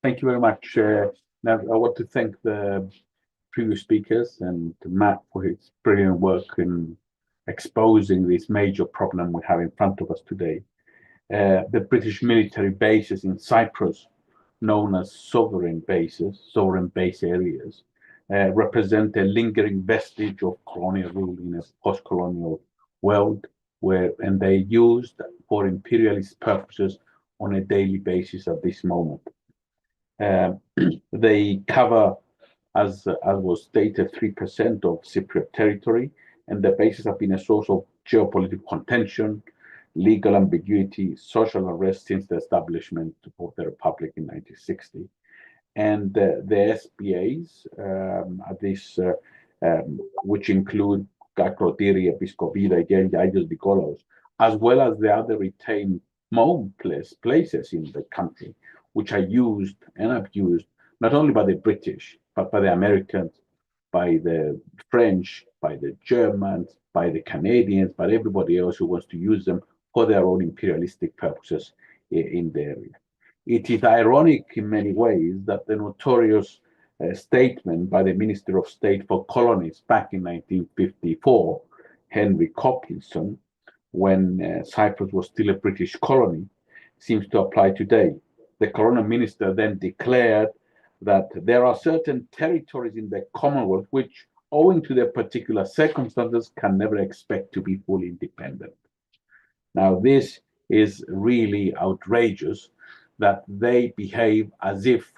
Thank you very much. Now, I want to thank the previous speakers and Matt for his brilliant work in exposing this major problem we have in front of us today. The British military bases in Cyprus, known as sovereign bases, sovereign base areas, represent a lingering vestige of colonial rule in a post-colonial world, and they're used for imperialist purposes on a daily basis at this moment. They cover, as was stated, 3% of Cypriot territory, and the bases have been a source of geopolitical contention, legal ambiguity, social unrest since the establishment of the Republic in 1960. And the SBAs, which include Kakrotiria, Episkopida, Gergiaios, Nikolaos, as well as the other retained places in the country, which are used and abused not only by the British, but by the Americans, by the French, by the Germans, by the Canadians, by everybody else who wants to use them for their own imperialistic purposes in the area. It is ironic in many ways that the notorious statement by the Minister of State for Colonies back in 1954, Henry Coplinson, when Cyprus was still a British colony, seems to apply today. The colonial minister then declared that there are certain territories in the Commonwealth which, owing to their particular circumstances, can never expect to be fully independent. Now, this is really outrageous that they behave as if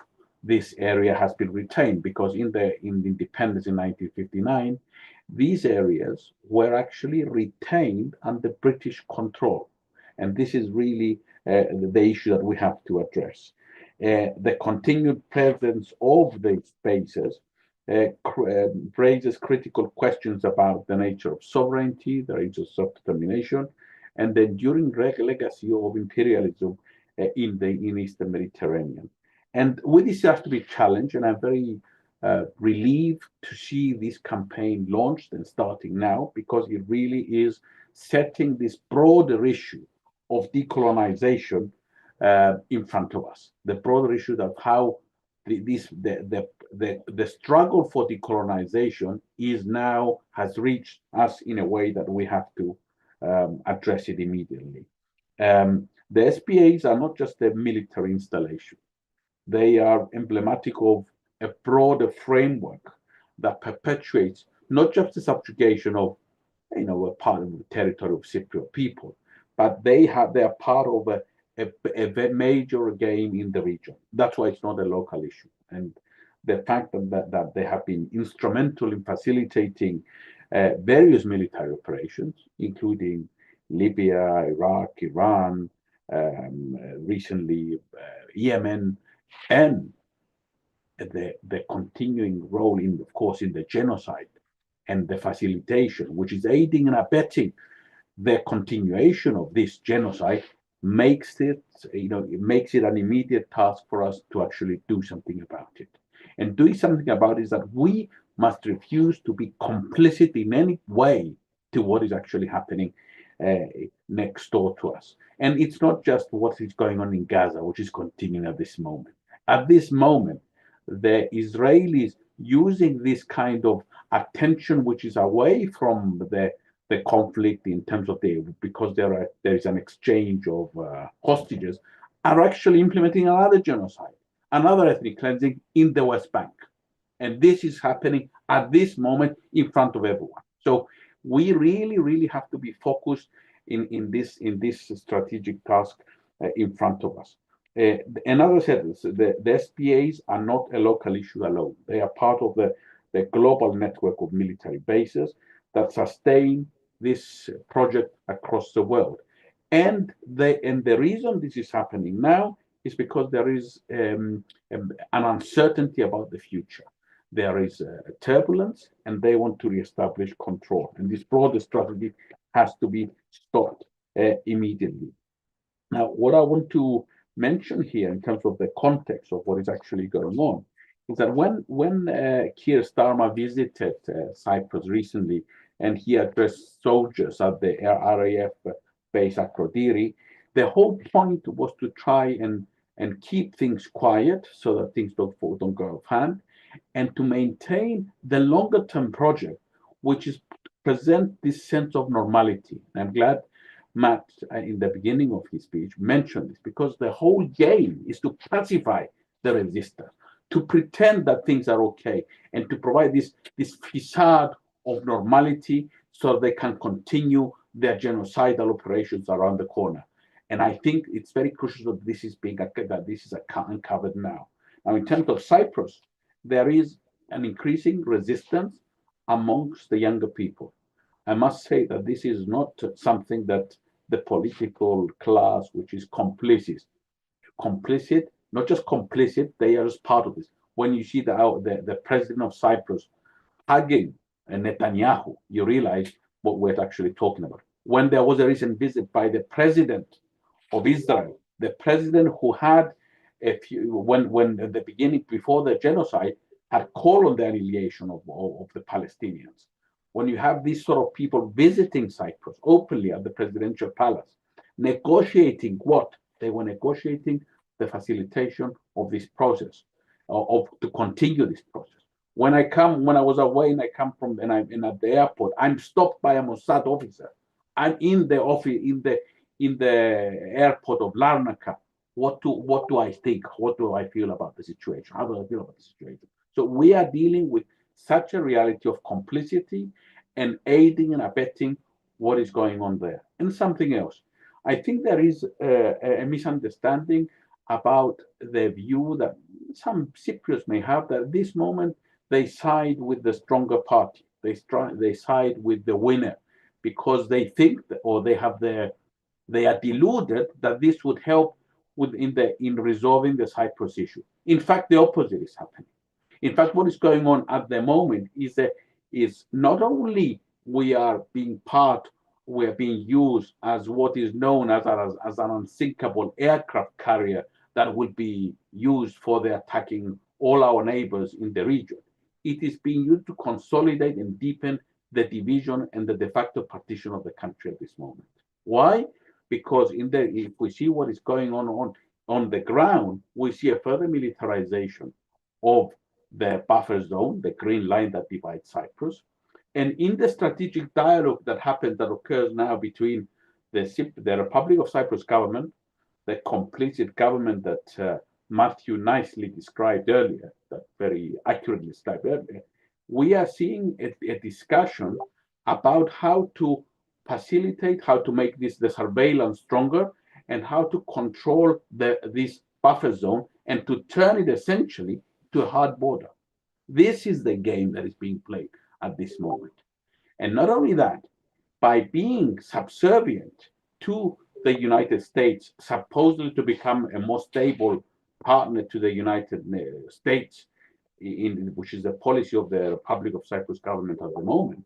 this area has been retained, because in the independence in 1959, these areas were actually retained under British control. And this is really the issue that we have to address. The continued presence of these bases raises critical questions about the nature of sovereignty, the nature of self-determination, and the enduring legacy of imperialism in Eastern Mediterranean. And with this has to be challenged, and I'm very relieved to see this campaign launched and starting now, because it really is setting this broader issue of decolonization in front of us. The broader issue of how the struggle for decolonization has reached us in a way that we have to address it immediately. The SPAs are not just a military installation. They are emblematic of a broader framework that perpetuates not just the subjugation of, a part of the territory of Cypriot people, but they are part of a major game in the region. That's why it's not a local issue. And the fact that they have been instrumental in facilitating various military operations, including Libya, Iraq, Iran, recently Yemen, and the continuing role of course, in the genocide and the facilitation, which is aiding and abetting the continuation of this genocide, makes it an immediate task for us to actually do something about it. And doing something about it is that we must refuse to be complicit in any way to what is actually happening next door to us. And it's not just what is going on in Gaza, which is continuing at this moment. At this moment, the Israelis using this kind of attention, which is away from the conflict in terms of because there is an exchange of hostages, are actually implementing another genocide, another ethnic cleansing in the West Bank. And this is happening at this moment in front of everyone. So we really, really have to be focused in this strategic task in front of us. Another sentence, the SPAs are not a local issue alone. They are part of the global network of military bases that sustain this project across the world. And the reason this is happening now is because there is an uncertainty about the future. There is turbulence, and they want to reestablish control. And this broader strategy has to be stopped immediately. Now, what I want to mention here in terms of the context of what is actually going on is that when Keir Starmer visited Cyprus recently, and he addressed soldiers at the RAF base at Krodiri, the whole point was to try and keep things quiet so that things don't go off hand, and to maintain the longer term project, which is to present this sense of normality. And I'm glad Matt, in the beginning of his speech, mentioned this, because the whole game is to pacify the resistance, to pretend that things are okay, and to provide this facade of normality so they can continue their genocidal operations around the corner. And I think it's very crucial that this is uncovered now. Now, in terms of Cyprus, there is an increasing resistance amongst the younger people. I must say that this is not something that the political class, which is complicit, not just complicit, they are as part of this. When you see the president of Cyprus hugging Netanyahu, you realize what we're actually talking about. When there was a recent visit by the president of Israel, the president who had when at the beginning, before the genocide, had called on the annihilation of the Palestinians. When you have these sort of people visiting Cyprus openly at the presidential palace, negotiating what? They were negotiating the facilitation of this process, to continue this process. When I was away and I come from, and I'm at the airport, I'm stopped by a Mossad officer. I'm in the office, in the airport of Larnaca. What do I think? What do I feel about the situation? How do I feel about the situation? So we are dealing with such a reality of complicity and aiding and abetting what is going on there. And something else, I think there is a misunderstanding about the view that some Cypriots may have, that at this moment they side with the stronger party. They side with the winner because they think that, or they have the They are deluded that this would help in resolving the Cyprus issue. In fact, the opposite is happening. In fact, what is going on at the moment is not only we are being used as what is known as an unsinkable aircraft carrier that will be used for the attacking all our neighbors in the region. It is being used to consolidate and deepen the division and the de facto partition of the country at this moment. Why? Because if we see what is going on the ground, we see a further militarization of the buffer zone, the green line that divides Cyprus. And in the strategic dialogue that occurs now between the Republic of Cyprus government, the complicit government that Matthew nicely described earlier, that very accurately described earlier, we are seeing a discussion about how to facilitate, how to make the surveillance stronger, and how to control this buffer zone and to turn it essentially to a hard border. This is the game that is being played at this moment. And not only that, by being subservient to the United States, supposedly to become a more stable partner to the United States, which is the policy of the Republic of Cyprus government at the moment,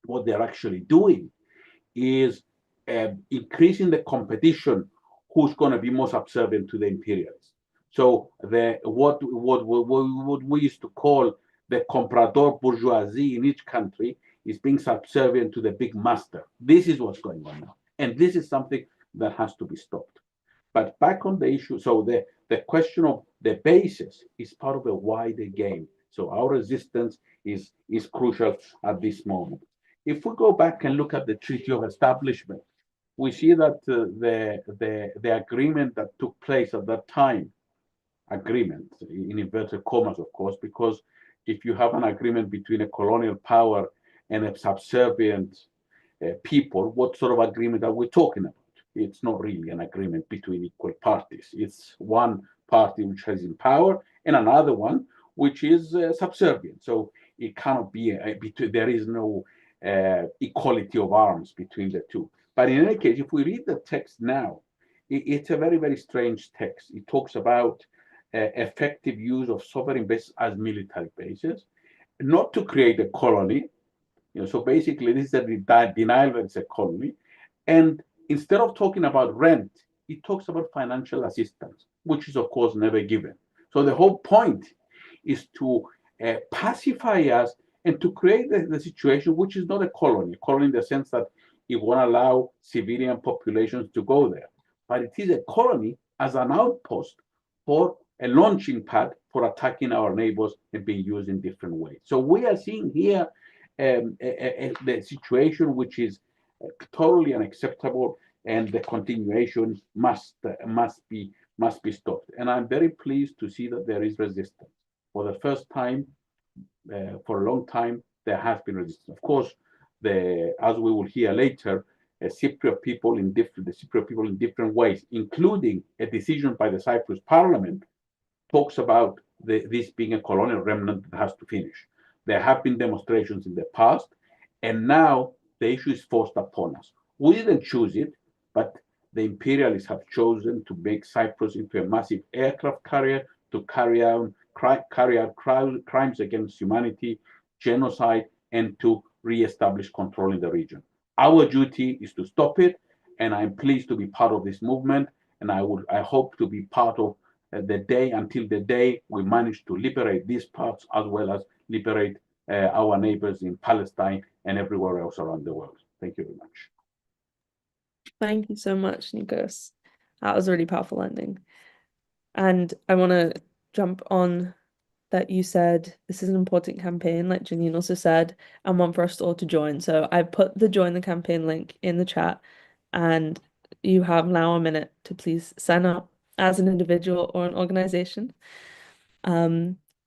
what they're actually doing is increasing the competition who's going to be more subservient to the imperialists. So what we used to call the comprador bourgeoisie in each country is being subservient to the big master. This is what's going on now. And this is something that has to be stopped. But back on the issue, so the question of the basis is part of a wider game. So our resistance is crucial at this moment. If we go back and look at the Treaty of Establishment, we see that the agreement that took place at that time, agreement in inverted commas, of course, because if you have an agreement between a colonial power and a subservient people, what sort of agreement are we talking about? It's not really an agreement between equal parties. It's one party which has in power and another one which is subservient. So it cannot be there is no equality of arms between the two. But in any case, if we read the text now, it's a very, very strange text. It talks about effective use of sovereign bases as military bases, not to create a colony. So basically, this is a denial that it's a colony. And instead of talking about rent, it talks about financial assistance, which is, of course, never given. So the whole point is to pacify us and to create the situation which is not a colony in the sense that it won't allow civilian populations to go there. But it is a colony as an outpost for a launching pad for attacking our neighbors and being used in different ways. So we are seeing here the situation which is totally unacceptable, and the continuation must be stopped. And I'm very pleased to see that there is resistance. For the first time, for a long time, there has been resistance. Of course, as we will hear later, Cypriot people in different ways, including a decision by the Cyprus Parliament, talks about this being a colonial remnant that has to finish. There have been demonstrations in the past, and now the issue is forced upon us. We didn't choose it, but the imperialists have chosen to make Cyprus into a massive aircraft carrier to carry out crimes against humanity, genocide, and to re-establish control in the region. Our duty is to stop it, and I'm pleased to be part of this movement, and I hope to be part of the day until the day we manage to liberate these parts as well as liberate our neighbors in Palestine and everywhere else around the world. Thank you very much. Thank you so much, Nicos. That was a really powerful ending. And I want to jump on that you said this is an important campaign, like Jeanine also said, and one for us all to join. So I put the join the campaign link in the chat, and you have now a minute to please sign up as an individual or an organization,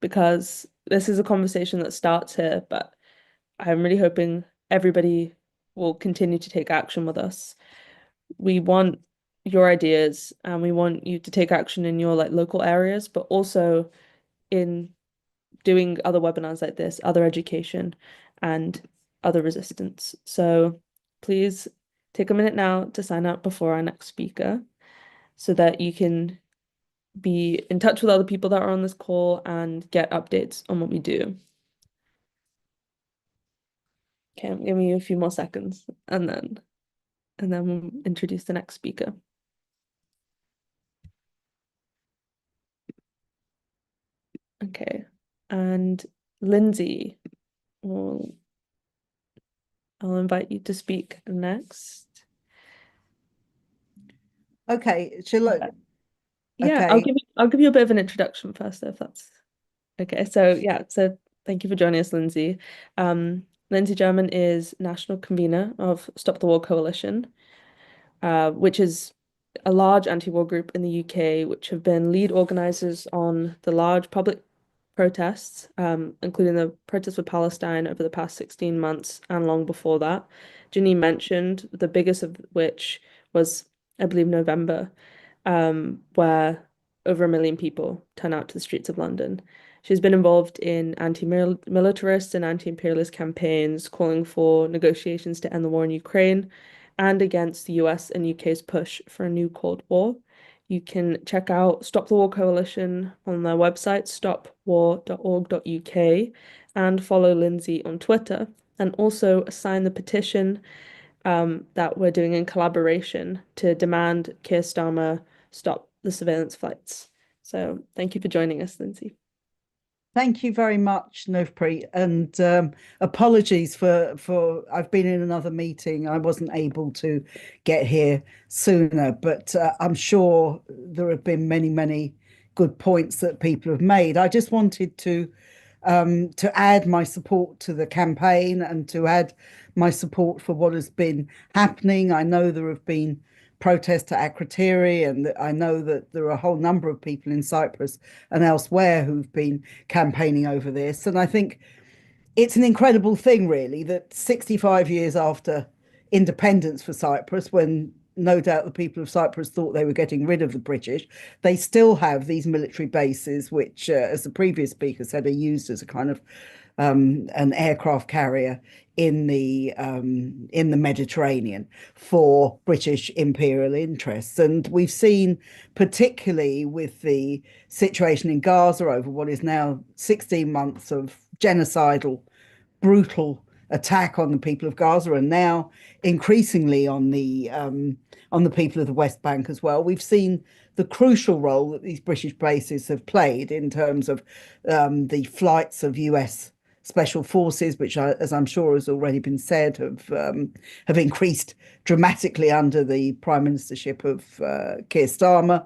because this is a conversation that starts here, but I'm really hoping everybody will continue to take action with us. We want your ideas, and we want you to take action in your local areas, but also in doing other webinars like this, other education, and other resistance. So please take a minute now to sign up before our next speaker so that you can be in touch with other people that are on this call and get updates on what we do. Okay, I'm giving you a few more seconds and then we'll introduce the next speaker. Okay, and Lindsey, I'll invite you to speak next. Okay, shall I? Yeah, Okay. I'll give you a bit of an introduction first, if that's okay. So thank you for joining us, Lindsey. Lindsey German is national convener of Stop the War Coalition, which is a large anti-war group in the UK, which have been lead organizers on the large public protests, including the protests for Palestine over the past 16 months and long before that. Jeanine mentioned the biggest of which was, I believe, November, where over 1 million people turn out to the streets of London. She's been involved in anti-militarist and anti-imperialist campaigns calling for negotiations to end the war in Ukraine and against the US and UK's push for a new Cold War. You can check out Stop the War Coalition on their website, stopwar.org.uk, and follow Lindsey on Twitter, and also sign the petition that we're doing in collaboration to demand Keir Starmer stop the surveillance flights. So thank you for joining us, Lindsey. Thank you very much, Nuvpreet, and apologies for I've been in another meeting. I wasn't able to get here sooner, but I'm sure there have been many good points that people have made. I just wanted to add my support to the campaign and to add my support for what has been happening. I know there have been protests to Akrotiri, and I know that there are a whole number of people in Cyprus and elsewhere who've been campaigning over this. And I think it's an incredible thing, really, that 65 years after independence for Cyprus, when no doubt the people of Cyprus thought they were getting rid of the British, they still have these military bases, which, as the previous speaker said, are used as a kind of an aircraft carrier in the Mediterranean for British imperial interests. And we've seen, particularly with the situation in Gaza over what is now 16 months of genocidal, brutal attack on the people of Gaza, and now increasingly on the people of the West Bank as well. We've seen the crucial role that these British bases have played in terms of the flights of US special forces, which, as I'm sure has already been said, have increased dramatically under the prime ministership of Keir Starmer.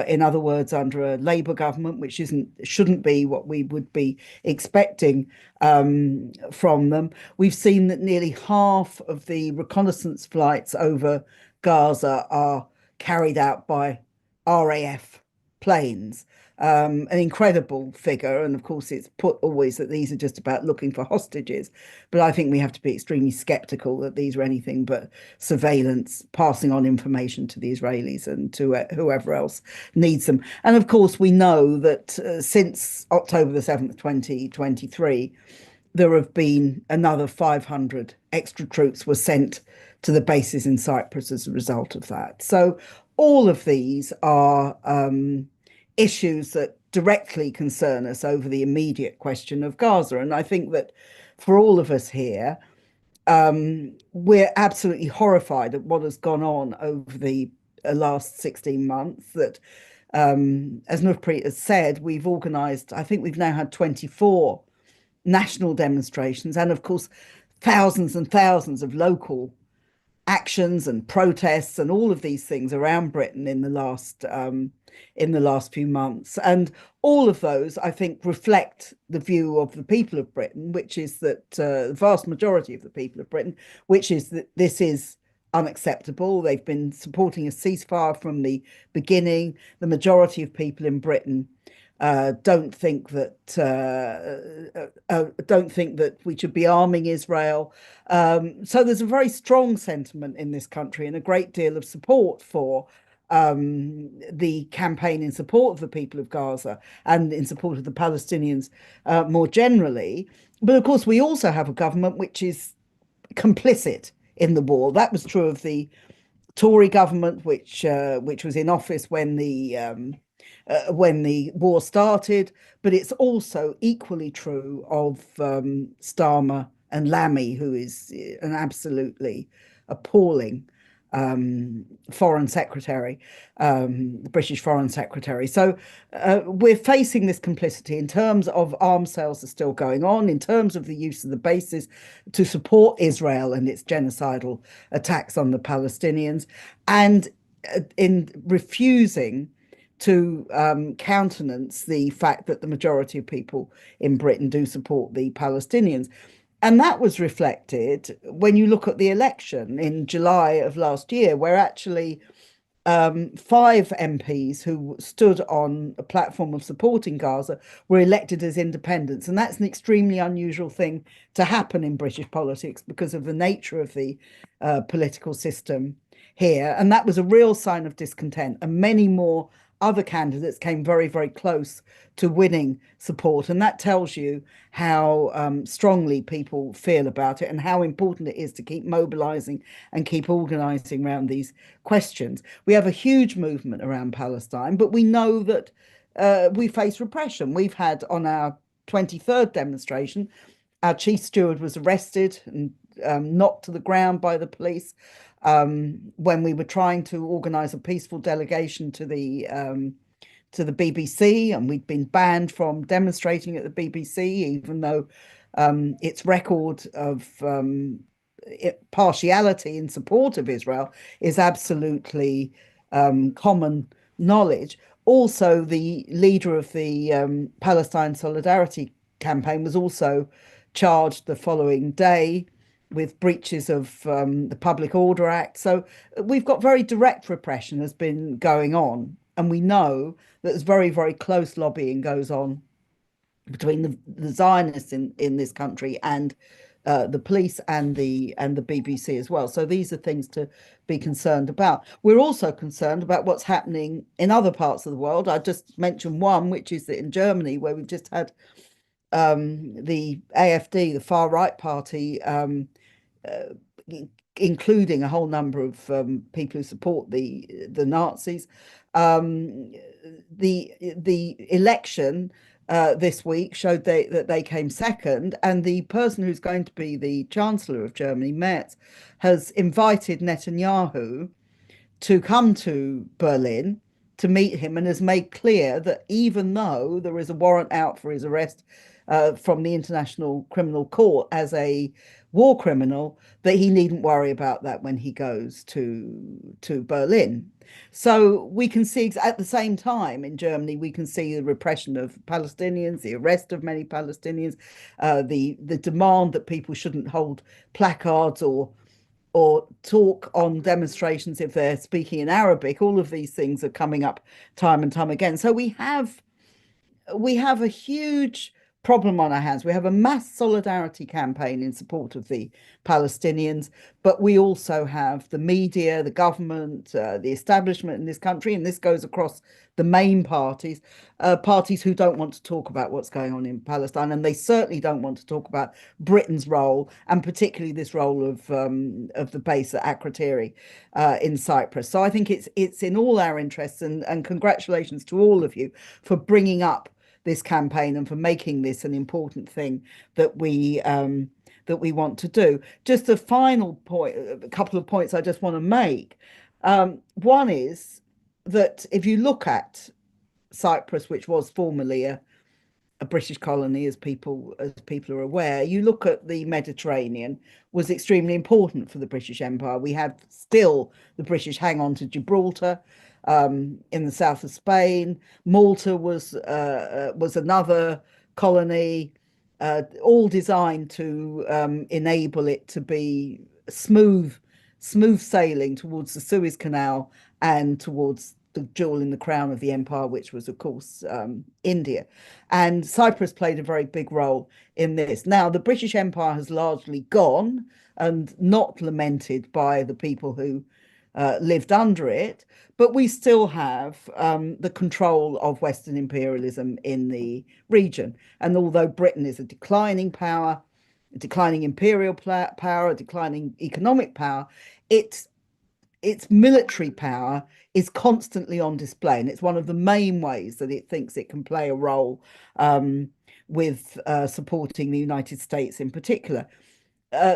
In other words, under a Labour government, which shouldn't be what we would be expecting from them. We've seen that nearly half of the reconnaissance flights over Gaza are carried out by RAF planes. An incredible figure, and of course it's put always that these are just about looking for hostages, but I think we have to be extremely skeptical that these are anything but surveillance, passing on information to the Israelis and to whoever else needs them. And of course we know that since October the 7th, 2023, there have been another 500 extra troops were sent to the bases in Cyprus as a result of that. So all of these are issues that directly concern us over the immediate question of Gaza. And I think that for all of us here, we're absolutely horrified at what has gone on over the last 16 months. That, as Nuvpreet has said, we've organised, I think we've now had 24 national demonstrations, and of course, thousands and thousands of local actions and protests and all of these things around Britain in the last few months. And all of those, I think, reflect the view of the people of Britain, which is that the vast majority of the people of Britain, which is that this is unacceptable. They've been supporting a ceasefire from the beginning. The majority of people in Britain don't think that we should be arming Israel. So there's a very strong sentiment in this country and a great deal of support for the campaign in support of the people of Gaza and in support of the Palestinians more generally. But of course, we also have a government which is complicit in the war. That was true of the Tory government, which was in office when the war started, but it's also equally true of Starmer and Lammy, who is an absolutely appalling foreign secretary, the British foreign secretary. So we're facing this complicity in terms of arms sales are still going on, in terms of the use of the bases to support Israel and its genocidal attacks on the Palestinians, and in refusing to countenance the fact that the majority of people in Britain do support the Palestinians. And that was reflected when you look at the election in July of last year, where actually 5 MPs who stood on a platform of supporting Gaza were elected as independents. And that's an extremely unusual thing to happen in British politics because of the nature of the political system here. And that was a real sign of discontent. And many more other candidates came very, very close to winning support. And that tells you how strongly people feel about it and how important it is to keep mobilizing and keep organizing around these questions. We have a huge movement around Palestine, but we know that we face repression. We've had on our 23rd demonstration, our chief steward was arrested and knocked to the ground by the police when we were trying to organize a peaceful delegation to the BBC, and we'd been banned from demonstrating at the BBC, even though its record of partiality in support of Israel is absolutely common knowledge. Also, the leader of the Palestine Solidarity Campaign was also charged the following day with breaches of the Public Order Act. So we've got very direct repression has been going on. And we know that there's very, very close lobbying goes on between the Zionists in this country and the police and the BBC as well. So these are things to be concerned about. We're also concerned about what's happening in other parts of the world. I just mentioned one, which is that in Germany, where we've just had the AfD, the far right party, including a whole number of people who support the Nazis. The election this week showed that they came second, and the person who's going to be the Chancellor of Germany, Merz, has invited Netanyahu to come to Berlin to meet him and has made clear that even though there is a warrant out for his arrest from the International Criminal Court as a war criminal, that he needn't worry about that when he goes to Berlin. So we can see at the same time in Germany, we can see the repression of Palestinians, the arrest of many Palestinians, the demand that people shouldn't hold placards or talk on demonstrations if they're speaking in Arabic. All of these things are coming up time and time again. So we have a huge problem on our hands. We have a mass solidarity campaign in support of the Palestinians, but we also have the media, the government, the establishment in this country, and this goes across the main parties, parties who don't want to talk about what's going on in Palestine, and they certainly don't want to talk about Britain's role, and particularly this role of the base at Akrotiri in Cyprus. So I think it's in all our interests, and congratulations to all of you for bringing up this campaign and for making this an important thing that we want to do. Just a final point, a couple of points I just want to make. One is that if you look at Cyprus, which was formerly a British colony, as people are aware, you look at the Mediterranean was extremely important for the British Empire. We had still the British hang on to Gibraltar in the south of Spain. Malta was another colony, all designed to enable it to be smooth sailing towards the Suez Canal and towards the jewel in the crown of the empire, which was, of course, India. And Cyprus played a very big role in this. Now, the British Empire has largely gone and not lamented by the people who lived under it, but we still have the control of Western imperialism in the region. And although Britain is a declining power, declining imperial power, declining economic power, its military power is constantly on display, and it's one of the main ways that it thinks it can play a role with supporting the United States in particular.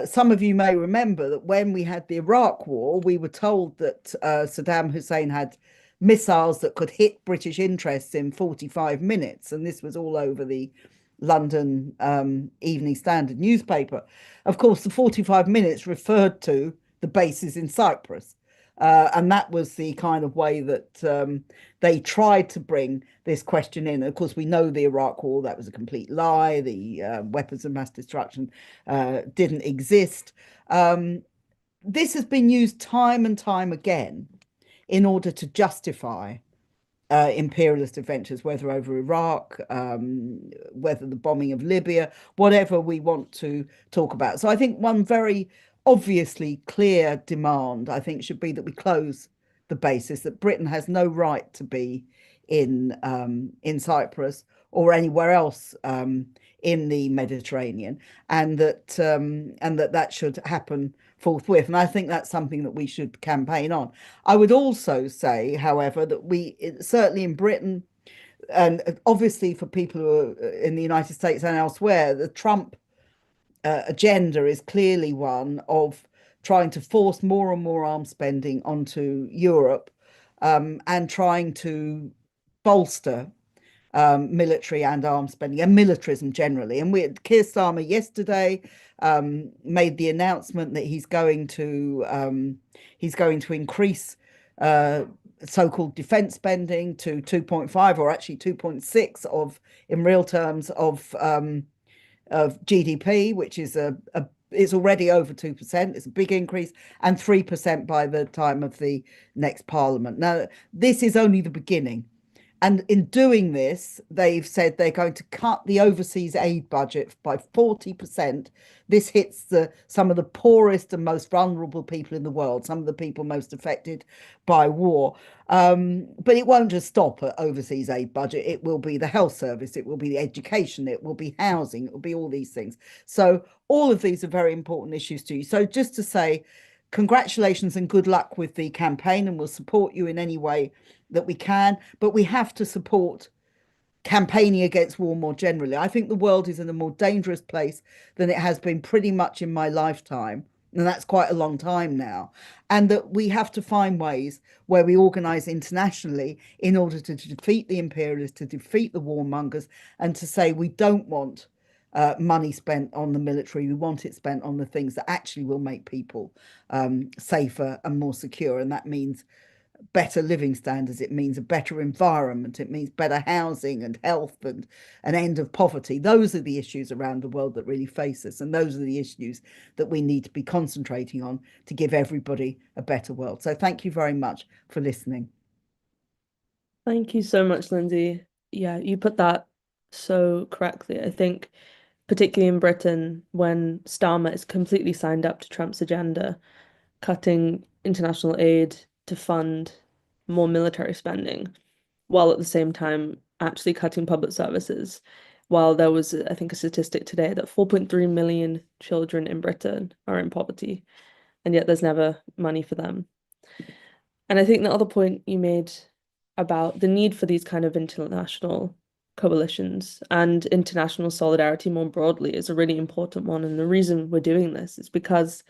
Some of you may remember that when we had the Iraq War, we were told that Saddam Hussein had missiles that could hit British interests in 45 minutes, and this was all over the London Evening Standard newspaper. Of course, the 45 minutes referred to the bases in Cyprus. And that was the kind of way that they tried to bring this question in. Of course, we know the Iraq War, that was a complete lie. The weapons of mass destruction didn't exist. This has been used time and time again in order to justify imperialist adventures, whether over Iraq, whether the bombing of Libya, whatever we want to talk about. So I think one very obviously clear demand, I think, should be that we close the basis, that Britain has no right to be in Cyprus or anywhere else in the Mediterranean, and that should happen forthwith. And I think that's something that we should campaign on. I would also say, however, that we certainly in Britain, and obviously for people who are in the United States and elsewhere, the Trump agenda is clearly one of trying to force more and more arms spending onto Europe, and trying to bolster military and arms spending and militarism generally. And Keir Starmer yesterday made the announcement that he's going to increase so-called defense spending to 2.5 or actually 2.6 of in real terms of GDP, which is it's already over 2%. It's a big increase, and 3% by the time of the next parliament. Now, this is only the beginning. And in doing this, they've said they're going to cut the overseas aid budget by 40%. This hits some of the poorest and most vulnerable people in the world, some of the people most affected by war. But it won't just stop at overseas aid budget. It will be the health service, it will be the education, it will be housing, it will be all these things. So all of these are very important issues to you. So just to say, congratulations and good luck with the campaign, and we'll support you in any way that we can, but we have to support campaigning against war more generally. I think the world is in a more dangerous place than it has been pretty much in my lifetime, and that's quite a long time now, and that we have to find ways where we organise internationally in order to defeat the imperialists, to defeat the warmongers, and to say we don't want money spent on the military. We want it spent on the things that actually will make people safer and more secure, and that means better living standards, it means a better environment, it means better housing and health and an end of poverty. Those are the issues around the world that really face us, and those are the issues that we need to be concentrating on to give everybody a better world. So thank you very much for listening. Thank you so much, Lindsey. Yeah, you put that so correctly. I think particularly in Britain, when Starmer is completely signed up to Trump's agenda, cutting international aid to fund more military spending, while at the same time actually cutting public services. While there was, I think, a statistic today that 4.3 million children in Britain are in poverty, and yet there's never money for them. And I think the other point you made about the need for these kind of international coalitions and international solidarity more broadly is a really important one. And the reason we're doing this is because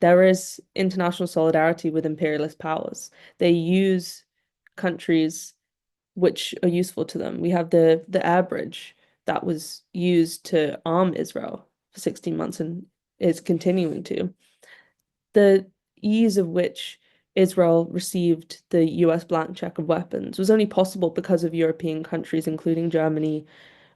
there is international solidarity with imperialist powers. They use countries which are useful to them. We have the air bridge that was used to arm Israel for 16 months and is continuing to. The ease of which Israel received the US blank check of weapons was only possible because of European countries, including Germany,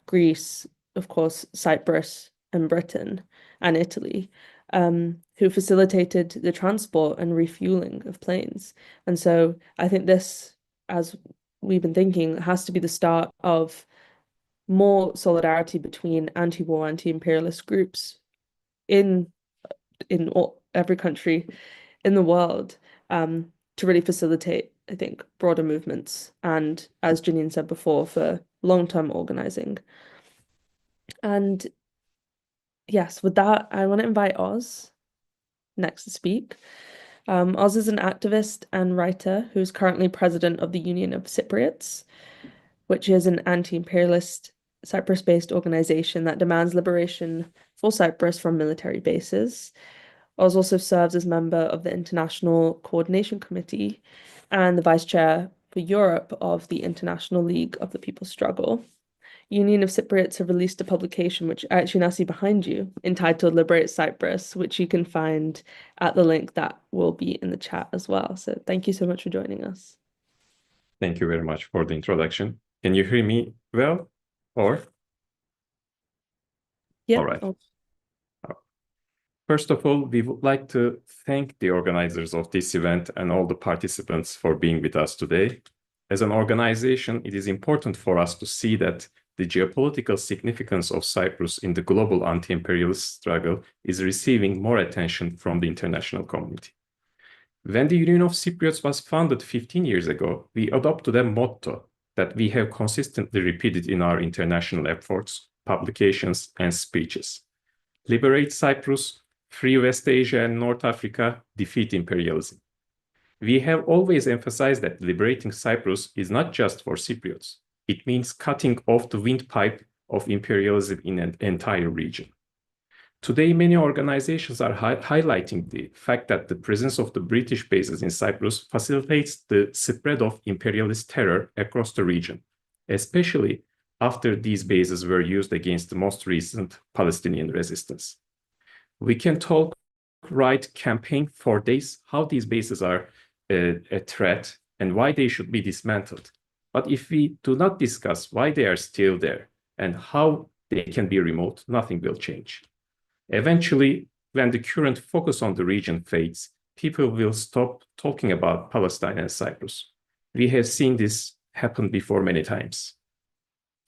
Greece, of course, Cyprus, and Britain, and Italy, who facilitated the transport and refueling of planes. And so I think this, as we've been thinking, has to be the start of more solidarity between anti-war, anti-imperialist groups in every country in the world, to really facilitate, I think, broader movements and, as Jeanine said before, for long-term organizing. And yes, with that, I want to invite Oz next to speak. Oz is an activist and writer who's currently president of the Union of Cypriots, which is an anti-imperialist Cyprus-based organization that demands liberation for Cyprus from military bases. Oz also serves as member of the International Coordination Committee and the vice chair for Europe of the International League of the People's Struggle. Union of Cypriots have released a publication, which I actually now see behind you, entitled Liberate Cyprus, which you can find at the link that will be in the chat as well. So thank you so much for joining us. Thank you very much for the introduction. Can you hear me well? Or? Yeah. All right. First of all, we would like to thank the organizers of this event and all the participants for being with us today. As an organization, it is important for us to see that the geopolitical significance of Cyprus in the global anti-imperialist struggle is receiving more attention from the international community. When the Union of Cypriots was founded 15 years ago, we adopted a motto that we have consistently repeated in our international efforts, publications, and speeches. Liberate Cyprus, free West Asia and North Africa, defeat imperialism. We have always emphasized that liberating Cyprus is not just for Cypriots. It means cutting off the windpipe of imperialism in an entire region. Today, many organizations are highlighting the fact that the presence of the British bases in Cyprus facilitates the spread of imperialist terror across the region, especially after these bases were used against the most recent Palestinian resistance. We can talk, write, campaign for days how these bases are a threat and why they should be dismantled. But if we do not discuss why they are still there and how they can be removed, nothing will change. Eventually, when the current focus on the region fades, people will stop talking about Palestine and Cyprus. We have seen this happen before many times.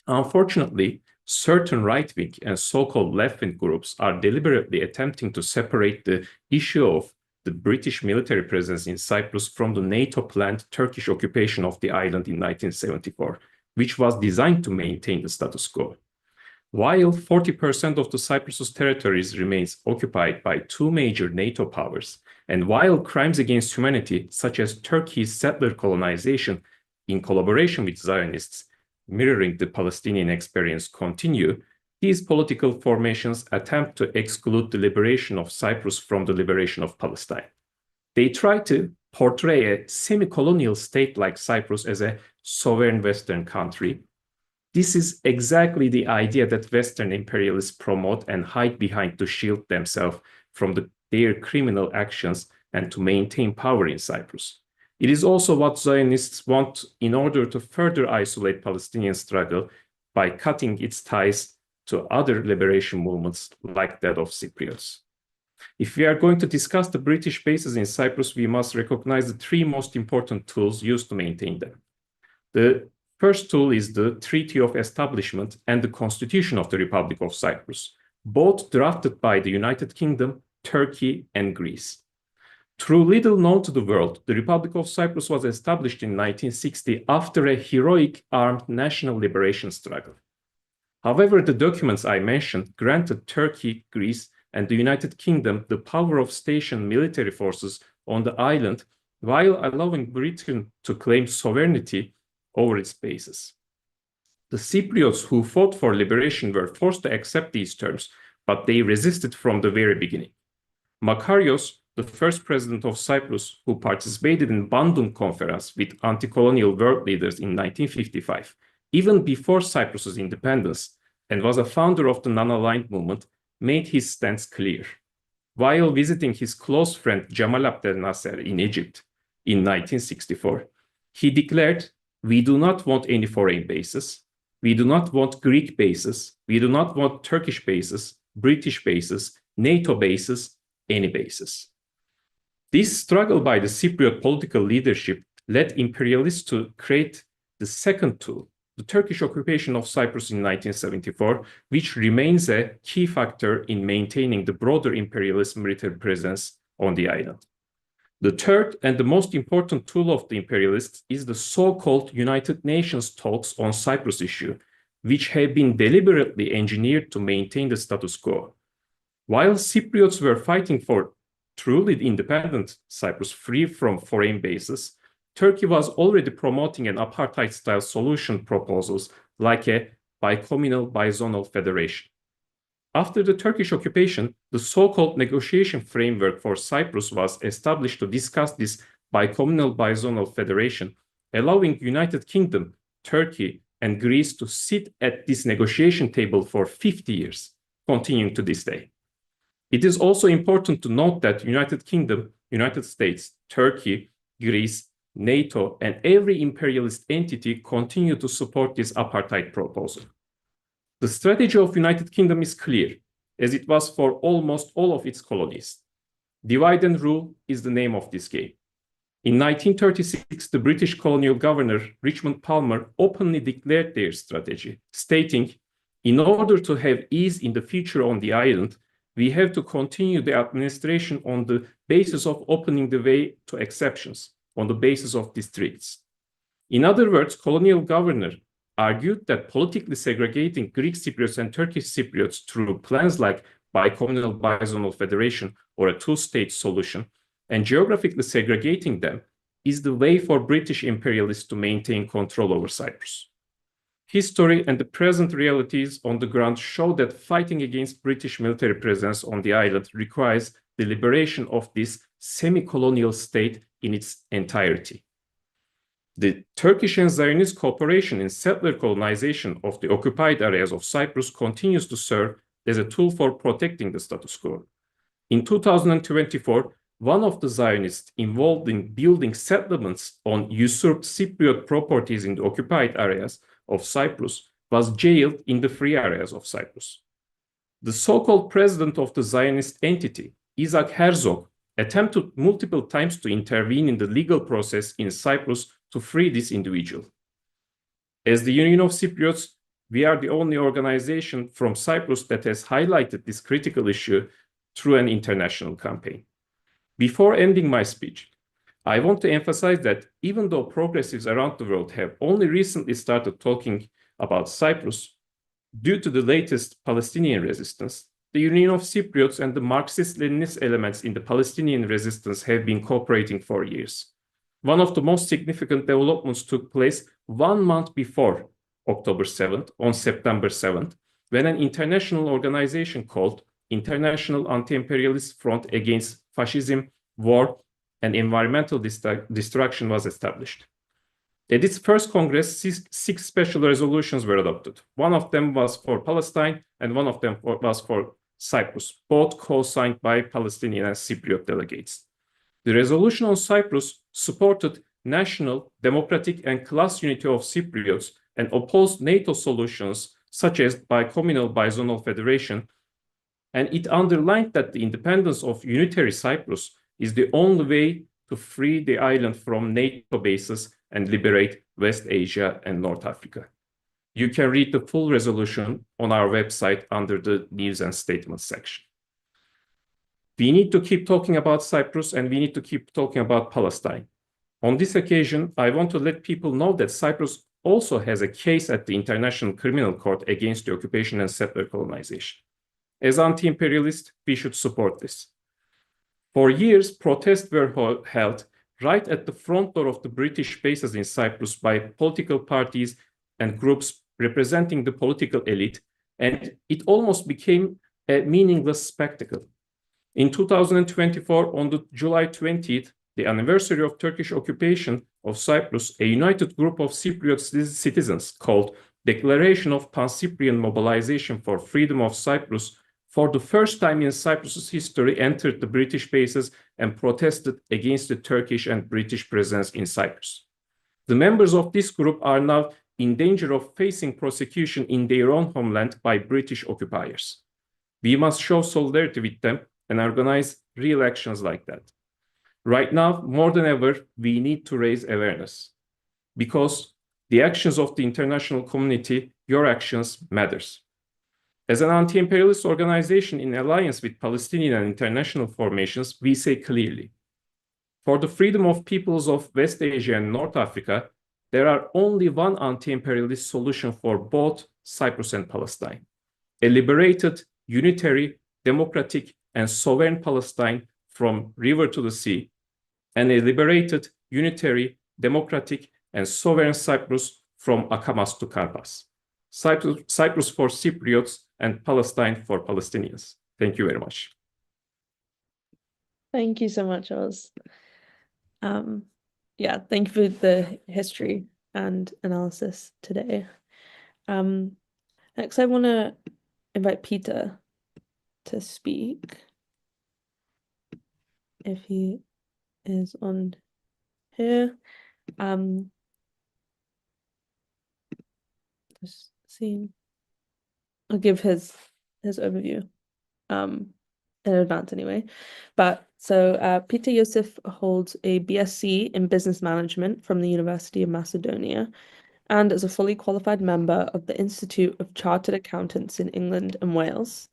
Unfortunately, certain right-wing and so-called left-wing groups are deliberately attempting to separate the issue of the British military presence in Cyprus from the NATO-planned Turkish occupation of the island in 1974, which was designed to maintain the status quo. While 40% of the Cyprus's territories remains occupied by two major NATO powers, and while crimes against humanity, such as Turkey's settler colonization in collaboration with Zionists, mirroring the Palestinian experience, continue, these political formations attempt to exclude the liberation of Cyprus from the liberation of Palestine. They try to portray a semi-colonial state like Cyprus as a sovereign Western country. This is exactly the idea that Western imperialists promote and hide behind to shield themselves from their criminal actions and to maintain power in Cyprus. It is also what Zionists want in order to further isolate Palestinian struggle by cutting its ties to other liberation movements like that of Cypriots. If we are going to discuss the British bases in Cyprus, we must recognize the three most important tools used to maintain them. The first tool is the Treaty of Establishment and the Constitution of the Republic of Cyprus, both drafted by the United Kingdom, Turkey, and Greece. Through little known to the world, the Republic of Cyprus was established in 1960 after a heroic armed national liberation struggle. However, the documents I mentioned granted Turkey, Greece, and the United Kingdom the power of stationing military forces on the island while allowing Britain to claim sovereignty over its bases. The Cypriots who fought for liberation were forced to accept these terms, but they resisted from the very beginning. Makarios, the first president of Cyprus, who participated in Bandung Conference with anti-colonial world leaders in 1955, even before Cyprus's independence, and was a founder of the non-aligned movement, made his stance clear. While visiting his close friend Jamal Abdel Nasser in Egypt in 1964, he declared, "We do not want any foreign bases. We do not want Greek bases. We do not want Turkish bases, British bases, NATO bases, any bases." This struggle by the Cypriot political leadership led imperialists to create the second tool, the Turkish occupation of Cyprus in 1974, which remains a key factor in maintaining the broader imperialist military presence on the island. The third and the most important tool of the imperialists is the so-called United Nations talks on Cyprus issue, which have been deliberately engineered to maintain the status quo. While Cypriots were fighting for truly independent Cyprus free from foreign bases, Turkey was already promoting an apartheid-style solution proposals like a bicommunal bizonal federation. After the Turkish occupation, the so-called negotiation framework for Cyprus was established to discuss this bicommunal bizonal federation, allowing United Kingdom, Turkey, and Greece to sit at this negotiation table for 50 years, continuing to this day. It is also important to note that United Kingdom, United States, Turkey, Greece, NATO, and every imperialist entity continue to support this apartheid proposal. The strategy of United Kingdom is clear, as it was for almost all of its colonies. Divide and rule is the name of this game. In 1936, the British colonial governor, Richmond Palmer, openly declared their strategy, stating, "In order to have ease in the future on the island, we have to continue the administration on the basis of opening the way to exceptions, on the basis of districts." In other words, colonial governor argued that politically segregating Greek Cypriots and Turkish Cypriots through plans like bicommunal bizonal federation or a two-state solution and geographically segregating them is the way for British imperialists to maintain control over Cyprus. History and the present realities on the ground show that fighting against British military presence on the island requires the liberation of this semi-colonial state in its entirety. The Turkish and Zionist cooperation in settler colonization of the occupied areas of Cyprus continues to serve as a tool for protecting the status quo. In 2024, one of the Zionists involved in building settlements on usurped Cypriot properties in the occupied areas of Cyprus was jailed in the free areas of Cyprus. The so-called president of the Zionist entity, Isaac Herzog, attempted multiple times to intervene in the legal process in Cyprus to free this individual. As the Union of Cypriots, we are the only organization from Cyprus that has highlighted this critical issue through an international campaign. Before ending my speech, I want to emphasize that even though progressives around the world have only recently started talking about Cyprus, due to the latest Palestinian resistance, the Union of Cypriots and the Marxist-Leninist elements in the Palestinian resistance have been cooperating for years. One of the most significant developments took place 1 month before October 7th, on September 7th, when an international organization called International Anti-Imperialist Front Against Fascism, War, and Environmental Destruction was established. At its first Congress, six special resolutions were adopted. One of them was for Palestine, and one of them was for Cyprus, both co-signed by Palestinian and Cypriot delegates. The resolution on Cyprus supported national, democratic, and class unity of Cypriots and opposed NATO solutions such as bicommunal bizonal federation, and it underlined that the independence of unitary Cyprus is the only way to free the island from NATO bases and liberate West Asia and North Africa. You can read the full resolution on our website under the News and Statements section. We need to keep talking about Cyprus, and we need to keep talking about Palestine. On this occasion, I want to let people know that Cyprus also has a case at the International Criminal Court against the occupation and settler colonization. As anti-imperialists, we should support this. For years, protests were held right at the front door of the British bases in Cyprus by political parties and groups representing the political elite, and it almost became a meaningless spectacle. In 2024, on the July 20th, the anniversary of Turkish occupation of Cyprus, a united group of Cypriot citizens called Declaration of Pan-Cyprian Mobilization for Freedom of Cyprus, for the first time in Cyprus's history, entered the British bases and protested against the Turkish and British presence in Cyprus. The members of this group are now in danger of facing prosecution in their own homeland by British occupiers. We must show solidarity with them and organize real actions like that. Right now, more than ever, we need to raise awareness, because the actions of the international community, your actions matters. As an anti-imperialist organization in alliance with Palestinian and international formations, we say clearly, for the freedom of peoples of West Asia and North Africa, there are only one anti-imperialist solution for both Cyprus and Palestine: a liberated, unitary, democratic, and sovereign Palestine from river to the sea, and a liberated, unitary, democratic, and sovereign Cyprus from Akamas to Karpas. Cyprus for Cypriots and Palestine for Palestinians. Thank you very much. Thank you so much, Oz. Yeah, thank you for the history and analysis today. Next, I want to invite Peter to speak, if he is on here. Just seeing. I'll give his overview in advance anyway. But so Peter Iosif holds a BSc in Business Management from the University of Macedonia and is a fully qualified member of the Institute of Chartered Accountants in England and Wales.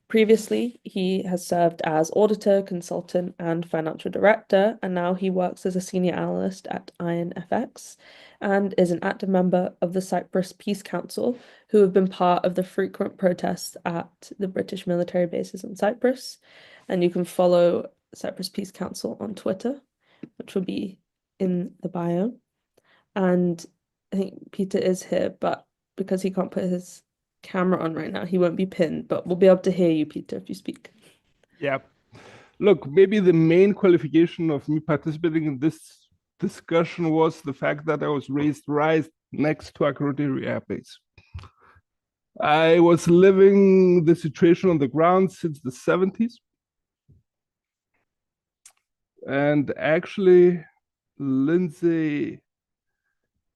Previously, he has served as auditor, consultant, and financial director, and now he works as a senior analyst at INFX and is an active member of the Cyprus Peace Council, who have been part of the frequent protests at the British military bases in Cyprus. And you can follow Cyprus Peace Council on Twitter, which will be in the bio. And I think Peter is here, but because he can't put his camera on right now, he won't be pinned, but we'll be able to hear you, Peter, if you speak. Yeah. Look, maybe the main qualification of me participating in this discussion was the fact that I was raised right next to Akrotiri Air Base. I was living the situation on the ground since the 70s. And actually, Lindsey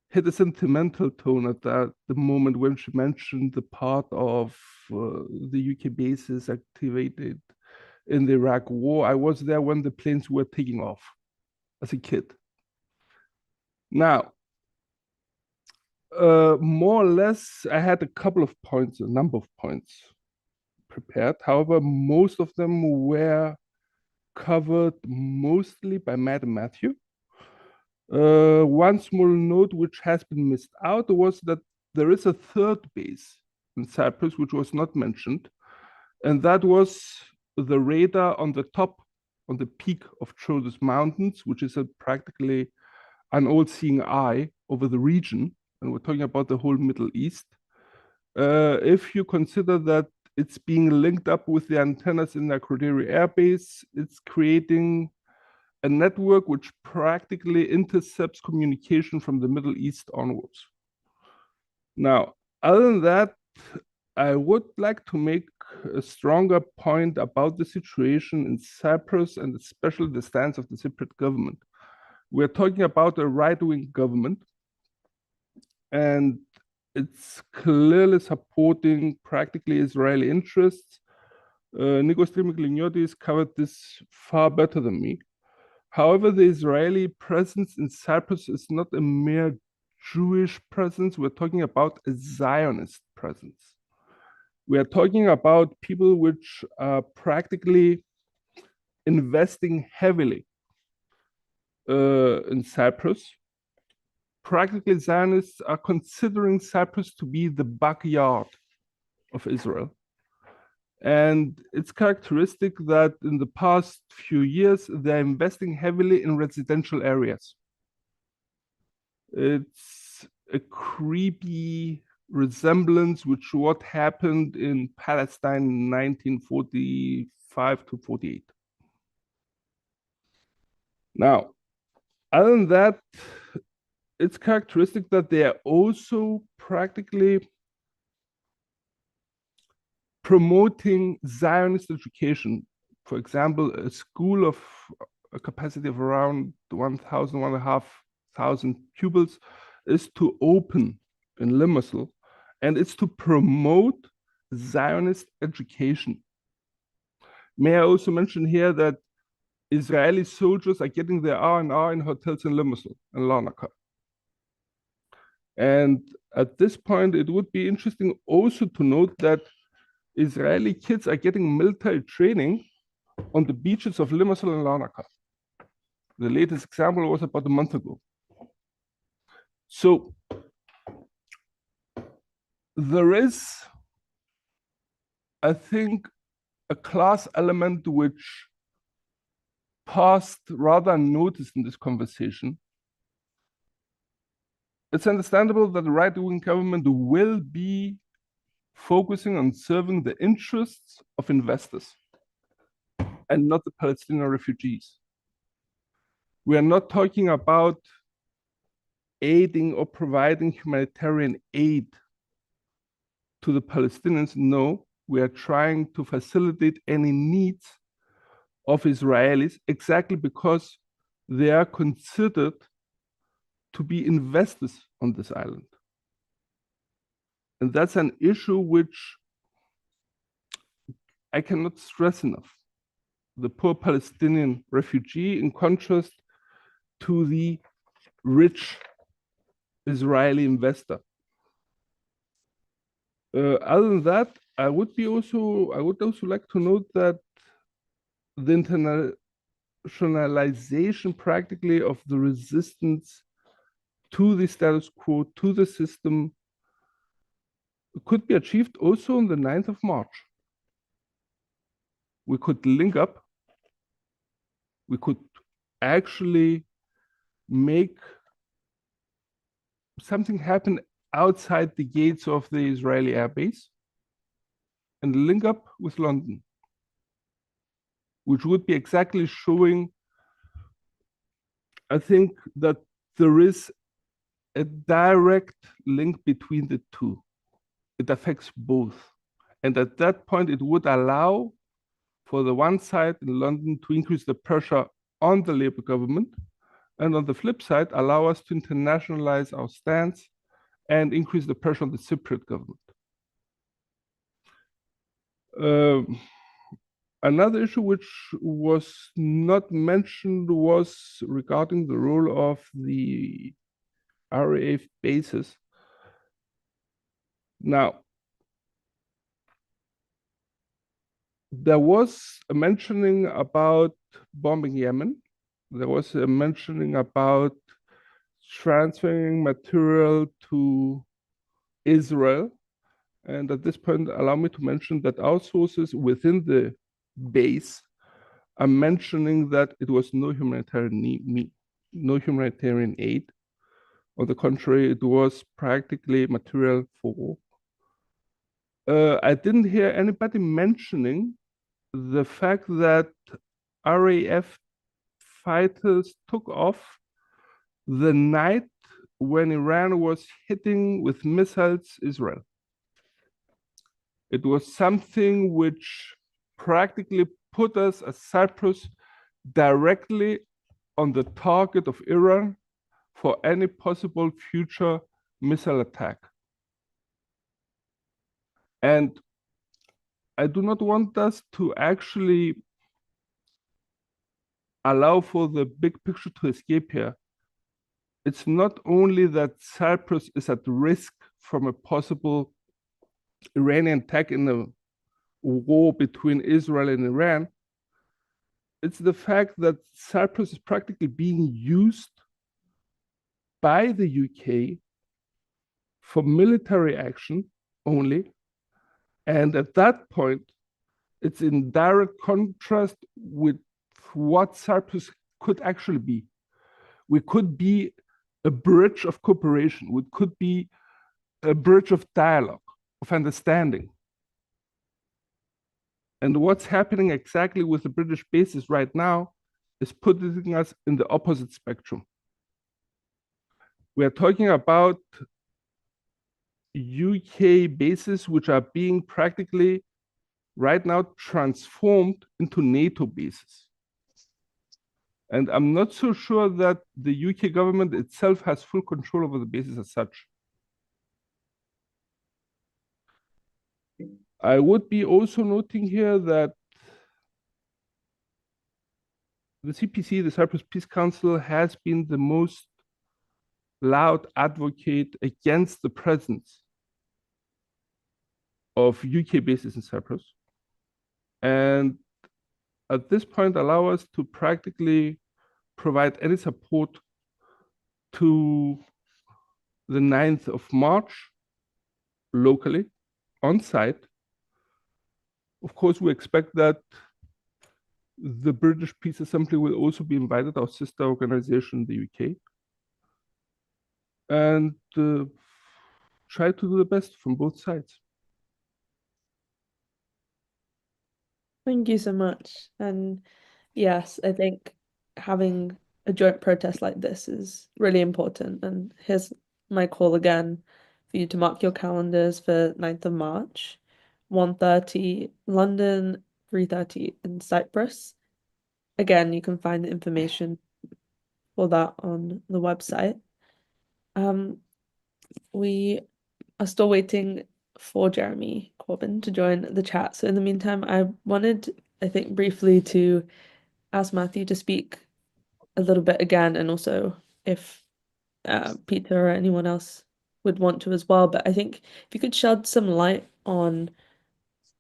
hit a sentimental tone at the moment when she mentioned the part of the UK bases activated in the Iraq War. I was there when the planes were taking off as a kid. Now, more or less, I had a number of points prepared. However, most of them were covered mostly by Matt and Matthew. One small note which has been missed out was that there is a third base in Cyprus which was not mentioned, and that was the radar on the top, on the peak of Troodos Mountains, which is practically an all-seeing eye over the region, and we're talking about the whole Middle East. If you consider that it's being linked up with the antennas in the Akrotiri Air Base, it's creating a network which practically intercepts communication from the Middle East onwards. Now, other than that, I would like to make a stronger point about the situation in Cyprus and especially the stance of the Cypriot government. We're talking about a right-wing government, and it's clearly supporting practically Israeli interests. Nicos Trimikliniotis covered this far better than me. However, the Israeli presence in Cyprus is not a mere Jewish presence. We're talking about a Zionist presence. We are talking about people which are practically investing heavily in Cyprus. Practically, Zionists are considering Cyprus to be the backyard of Israel. And it's characteristic that in the past few years, they're investing heavily in residential areas. It's a creepy resemblance with what happened in Palestine in 1945 to 48. Now, other than that, it's characteristic that they are also practically promoting Zionist education. For example, a school of a capacity of around 1,000, 1,500 pupils is to open in Limassol, and it's to promote Zionist education. May I also mention here that Israeli soldiers are getting their R&R in hotels in Limassol and Larnaca. And at this point, it would be interesting also to note that Israeli kids are getting military training on the beaches of Limassol and Larnaca. The latest example was about a month ago. So there is, I think, a class element which passed rather unnoticed in this conversation. It's understandable that the right-wing government will be focusing on serving the interests of investors and not the Palestinian refugees. We are not talking about aiding or providing humanitarian aid to the Palestinians. No, we are trying to facilitate any needs of Israelis exactly because they are considered to be investors on this island. And that's an issue which I cannot stress enough. The poor Palestinian refugee, in contrast to the rich Israeli investor. Other than that, I would also like to note that the internationalization practically of the resistance to the status quo, to the system, could be achieved also on the 9th of March. We could link up. We could actually make something happen outside the gates of the Israeli airbase and link up with London, which would be exactly showing, I think, that there is a direct link between the two. It affects both. And at that point, it would allow for the one side in London to increase the pressure on the Labour government, and on the flip side, allow us to internationalize our stance and increase the pressure on the Cypriot government. Another issue which was not mentioned was regarding the role of the RAF bases. Now, there was a mentioning about bombing Yemen. There was a mentioning about transferring material to Israel. And at this point, allow me to mention that our sources within the base are mentioning that it was no humanitarian aid. On the contrary, it was practically material for war. I didn't hear anybody mentioning the fact that RAF fighters took off the night when Iran was hitting with missiles Israel. It was something which practically put us as Cyprus directly on the target of Iran for any possible future missile attack. And I do not want us to actually allow for the big picture to escape here. It's not only that Cyprus is at risk from a possible Iranian attack in a war between Israel and Iran, it's the fact that Cyprus is practically being used by the UK for military action only. And at that point, it's in direct contrast with what Cyprus could actually be. We could be a bridge of cooperation. We could be a bridge of dialogue, of understanding. And what's happening exactly with the British bases right now is putting us in the opposite spectrum. We are talking about UK bases which are being practically right now transformed into NATO bases. And I'm not so sure that the UK government itself has full control over the bases as such. I would be also noting here that the CPC, the Cyprus Peace Council, has been the most loud advocate against the presence of UK bases in Cyprus. And at this point, allow us to practically provide any support to the 9th of March locally, on site, Of course, we expect that the British Peace Assembly will also be invited, our sister organization in the UK, and try to do the best from both sides. Thank you so much. And yes, I think having a joint protest like this is really important. And here's my call again for you to mark your calendars for 9th of March, 1:30 London, 3:30 in Cyprus. Again, you can find the information for that on the website. We are still waiting for Jeremy Corbyn to join the chat. So in the meantime, I wanted, I think, briefly to ask Matthew to speak a little bit again, and also if Peter or anyone else would want to as well. But I think if you could shed some light on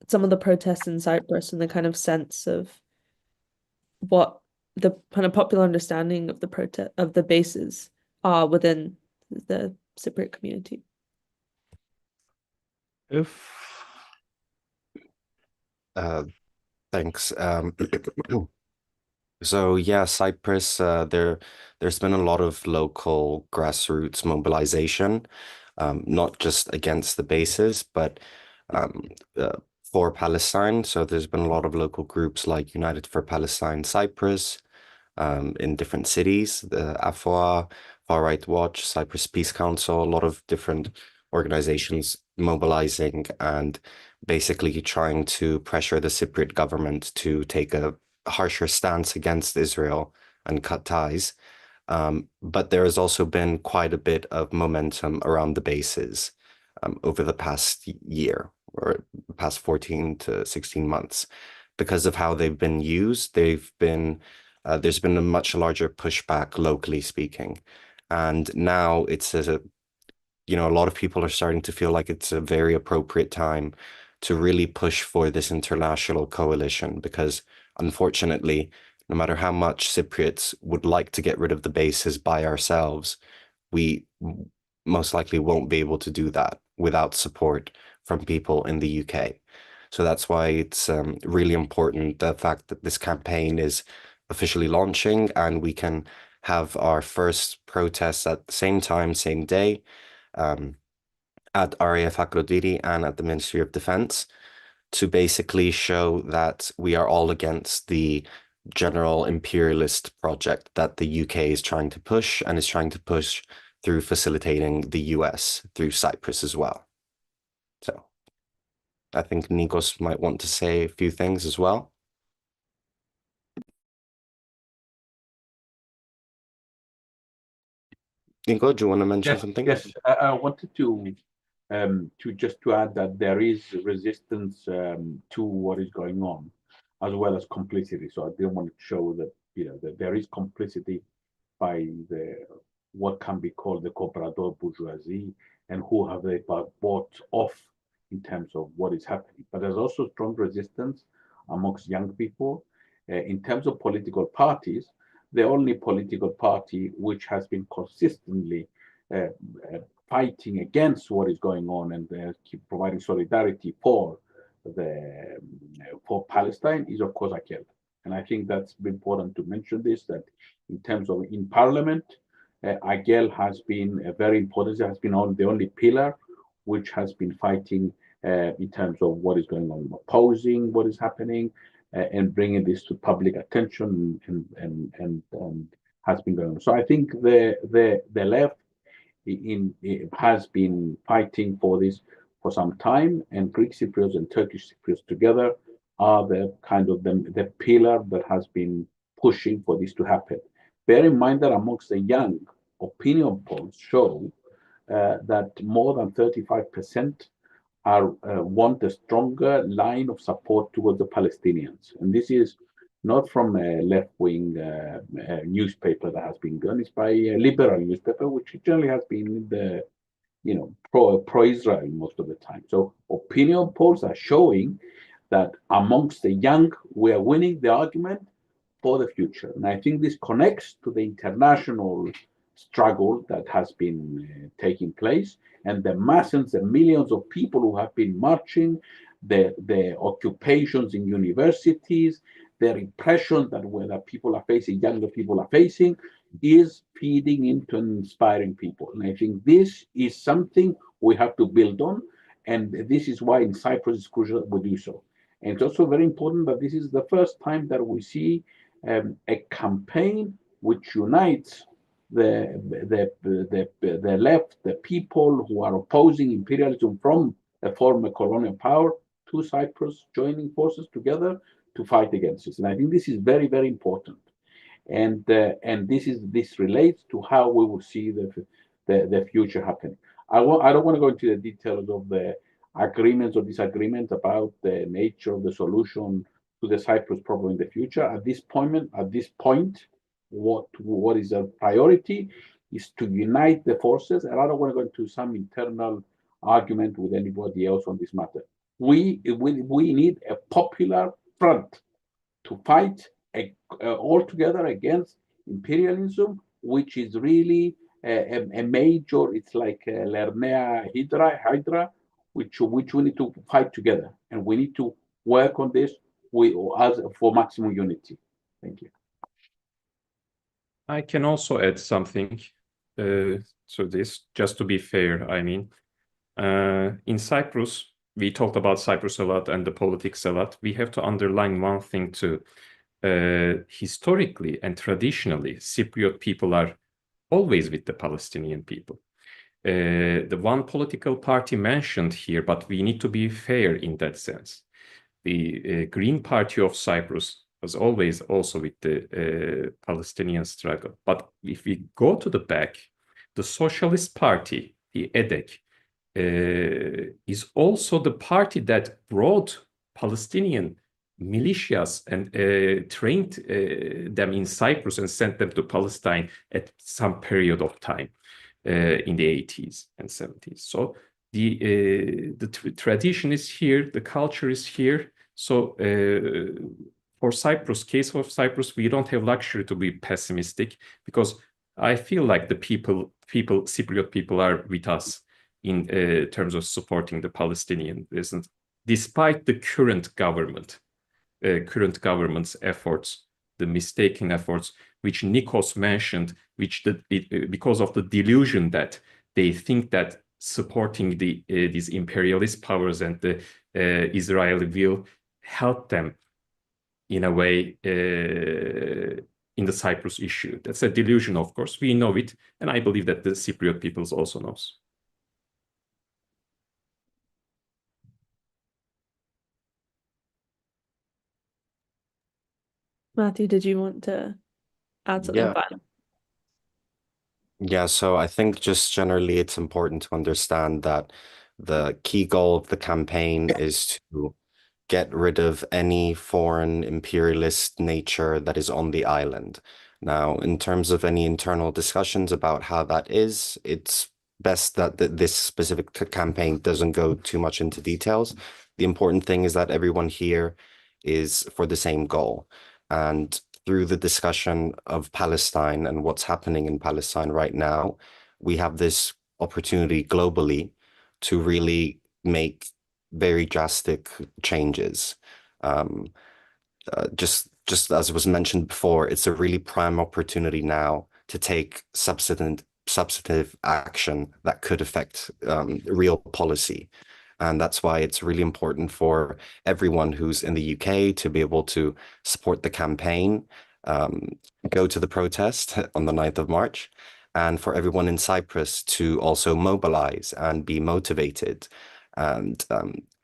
some of the protests in Cyprus and the kind of sense of what the kind of popular understanding of the protest of the bases are within the Cypriot community. Thanks. So yeah, Cyprus, there's been a lot of local grassroots mobilization, not just against the bases, but for Palestine. So there's been a lot of local groups like United for Palestine Cyprus, in different cities, the AFOA, Far Right Watch, Cyprus Peace Council, a lot of different organizations mobilizing and basically trying to pressure the Cypriot government to take a harsher stance against Israel and cut ties. But there has also been quite a bit of momentum around the bases over the past year or past 14 to 16 months. Because of how they've been used, there's been a much larger pushback locally speaking. And now it's a lot of people are starting to feel like it's a very appropriate time to really push for this international coalition, because unfortunately, no matter how much Cypriots would like to get rid of the bases by ourselves, we most likely won't be able to do that without support from people in the UK. So that's why it's really important, the fact that this campaign is officially launching and we can have our first protests at the same time, same day, at RAF Aphrodite and at the Ministry of Defense, to basically show that we are all against the general imperialist project that the UK is trying to push, and is trying to push through facilitating the US through Cyprus as well. So I think Nicos might want to say a few things as well. Nico, do you want to mention something? Yes, I wanted to add that there is resistance to what is going on, as well as complicity. So I didn't want to show that that there is complicity by what can be called the cooperador bourgeoisie, and who have they bought off in terms of what is happening. But there's also strong resistance amongst young people. In terms of political parties, the only political party which has been consistently fighting against what is going on and keep providing solidarity for Palestine is, of course, AKEL. And I think that's important to mention this, that in terms of in Parliament, AKEL has been very important. It has been the only pillar which has been fighting in terms of what is going on, opposing what is happening, and bringing this to public attention, and has been going on. So I think the left has been fighting for this for some time, and Greek Cypriots and Turkish Cypriots together are the kind of the pillar that has been pushing for this to happen. Bear in mind that amongst the young, opinion polls show that more than 35% want a stronger line of support towards the Palestinians. And this is not from a left-wing newspaper that has been done. It's by a liberal newspaper, which generally has been the pro-Israel most of the time. So opinion polls are showing that amongst the young, we are winning the argument for the future. And I think this connects to the international struggle that has been taking place, and the masses and millions of people who have been marching the occupations in universities, the repression that people are facing, younger people are facing, is feeding into and inspiring people. And I think this is something we have to build on. And this is why in Cyprus it's crucial that we do so. And it's also very important that this is the first time that we see a campaign which unites the left, the people who are opposing imperialism from a former colonial power to Cyprus, joining forces together to fight against this. And I think this is very, very important. And this relates to how we will see the future happening. I don't want to go into the details of the agreements or disagreements about the nature of the solution to the Cyprus problem in the future. At this point, what is a priority is to unite the forces, and I don't want to go into some internal argument with anybody else on this matter. We need a popular front to fight all together against imperialism, which is really a major, it's like a Lernaea Hydra, which we need to fight together, and we need to work on this for maximum unity. Thank you. I can also add something to this, just to be fair. I mean, in Cyprus, we talked about Cyprus a lot and the politics a lot. We have to underline one thing too. Historically and traditionally, Cypriot people are always with the Palestinian people. The one political party mentioned here, but we need to be fair in that sense. The Green Party of Cyprus was always also with the Palestinian struggle. But if we go to the back, the Socialist Party, the EDEK, is also the party that brought Palestinian militias and trained them in Cyprus and sent them to Palestine at some period of time in the 80s and 70s. So the tradition is here, the culture is here. So for Cyprus, case of Cyprus, we don't have luxury to be pessimistic, because I feel like the Cypriot people are with us in terms of supporting the Palestinian business, despite the current government's efforts, the mistaken efforts, which Nicos mentioned, because of the delusion that they think that supporting these imperialist powers and the Israeli will help them in a way in the Cyprus issue. That's a delusion, of course. We know it, and I believe that the Cypriot peoples also knows. Matthew, did you want to add something back? Yeah, so I think just generally it's important to understand that the key goal of the campaign is to get rid of any foreign imperialist nature that is on the island. Now, in terms of any internal discussions about how that is, it's best that this specific campaign doesn't go too much into details. The important thing is that everyone here is for the same goal. And through the discussion of Palestine and what's happening in Palestine right now, we have this opportunity globally to really make very drastic changes. Just as was mentioned before, it's a really prime opportunity now to take substantive action that could affect real policy. And that's why it's really important for everyone who's in the UK to be able to support the campaign, go to the protest on the 9th of March, and for everyone in Cyprus to also mobilize and be motivated and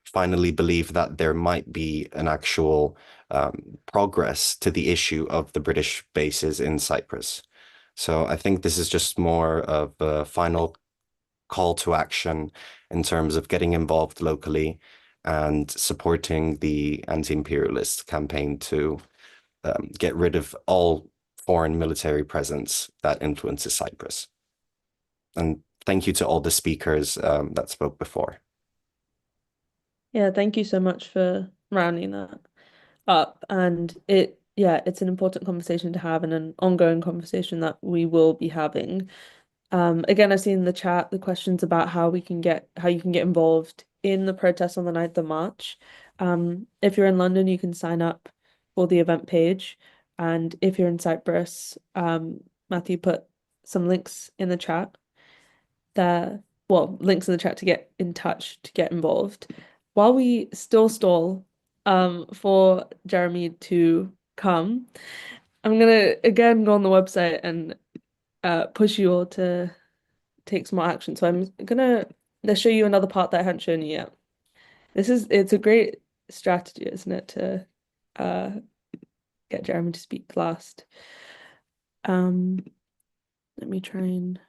finally believe that there might be an actual progress to the issue of the British bases in Cyprus. So I think this is just more of a final call to action in terms of getting involved locally and supporting the anti-imperialist campaign to get rid of all foreign military presence that influences Cyprus. And thank you to all the speakers that spoke before. Yeah, thank you so much for rounding that up. And it's an important conversation to have and an ongoing conversation that we will be having. Again, I've seen in the chat the questions about how you can get involved in the protest on the 9th of March. If you're in London, you can sign up for the event page. And if you're in Cyprus, Matthew put some links in the chat there. Well, links in the chat to get in touch, to get involved. While we still stall for Jeremy to come, I'm gonna again go on the website and push you all to take some more action. So I'm gonna let's show you another part that I haven't shown you yet. It's a great strategy, isn't it, to get Jeremy to speak last. Let me try and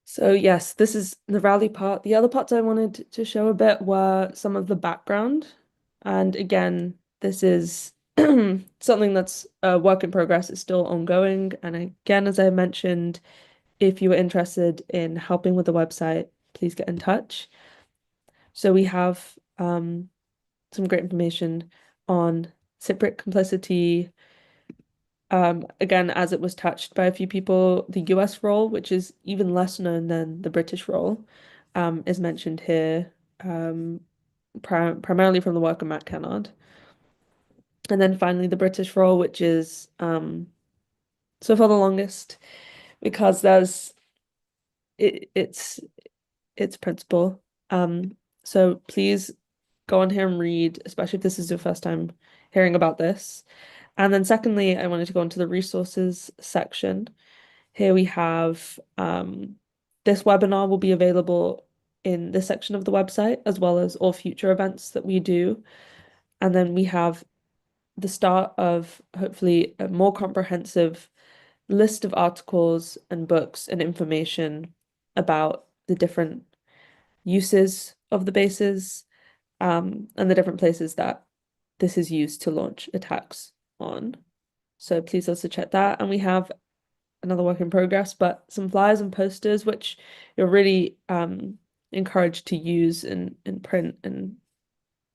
so yes, this is the rally part. The other parts I wanted to show a bit were some of the background. And again, this is something that's a work in progress. It's still ongoing. And again, as I mentioned, if you are interested in helping with the website, please get in touch. So we have some great information on Cypriot complicity. Again, as it was touched by a few people, the US role, which is even less known than the British role, is mentioned here, primarily from the work of Matt Kennard. And then finally, the British role, which is so far the longest, because it's principle. So please go on here and read, especially if this is your first time hearing about this. And then secondly, I wanted to go into the resources section. Here we have this webinar will be available in this section of the website, as well as all future events that we do. And then we have the start of hopefully a more comprehensive list of articles and books and information about the different uses of the bases and the different places that this is used to launch attacks on. So please also check that. And we have another work in progress, but some flyers and posters, which you're really encouraged to use and print and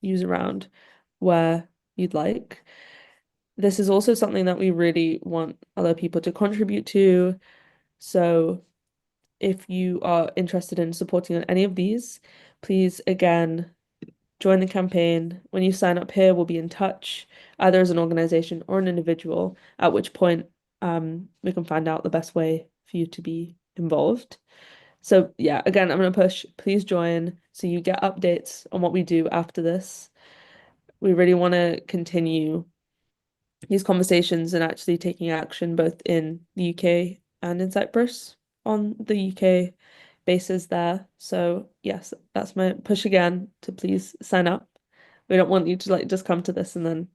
use around where you'd like. This is also something that we really want other people to contribute to. So if you are interested in supporting on any of these, please again join the campaign. When you sign up here, we'll be in touch, either as an organization or an individual, at which point we can find out the best way for you to be involved. So yeah, again, I'm going to push, please join so you get updates on what we do after this. We really want to continue these conversations and actually taking action both in the UK and in Cyprus on the UK bases there. So yes, that's my push again to please sign up. We don't want you to like just come to this and then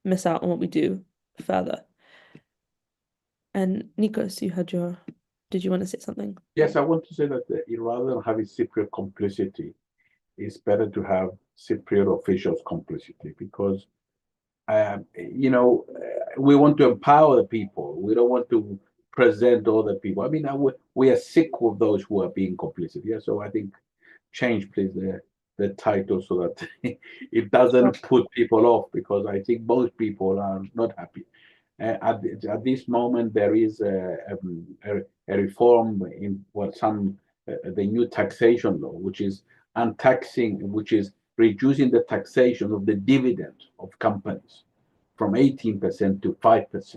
miss out on what we do further. And Nicos, did you want to say something? Yes, I want to say that rather than having Cypriot complicity, it's better to have Cypriot officials complicity because, we want to empower the people. We don't want to present other people. I mean, we are sick of those who are being complicit. Yeah, so I think change, please, the title so that it doesn't put people off because I think most people are not happy. At this moment, there is a reform in the new taxation law, which is untaxing, which is reducing the taxation of the dividend of companies from 18% to 5%.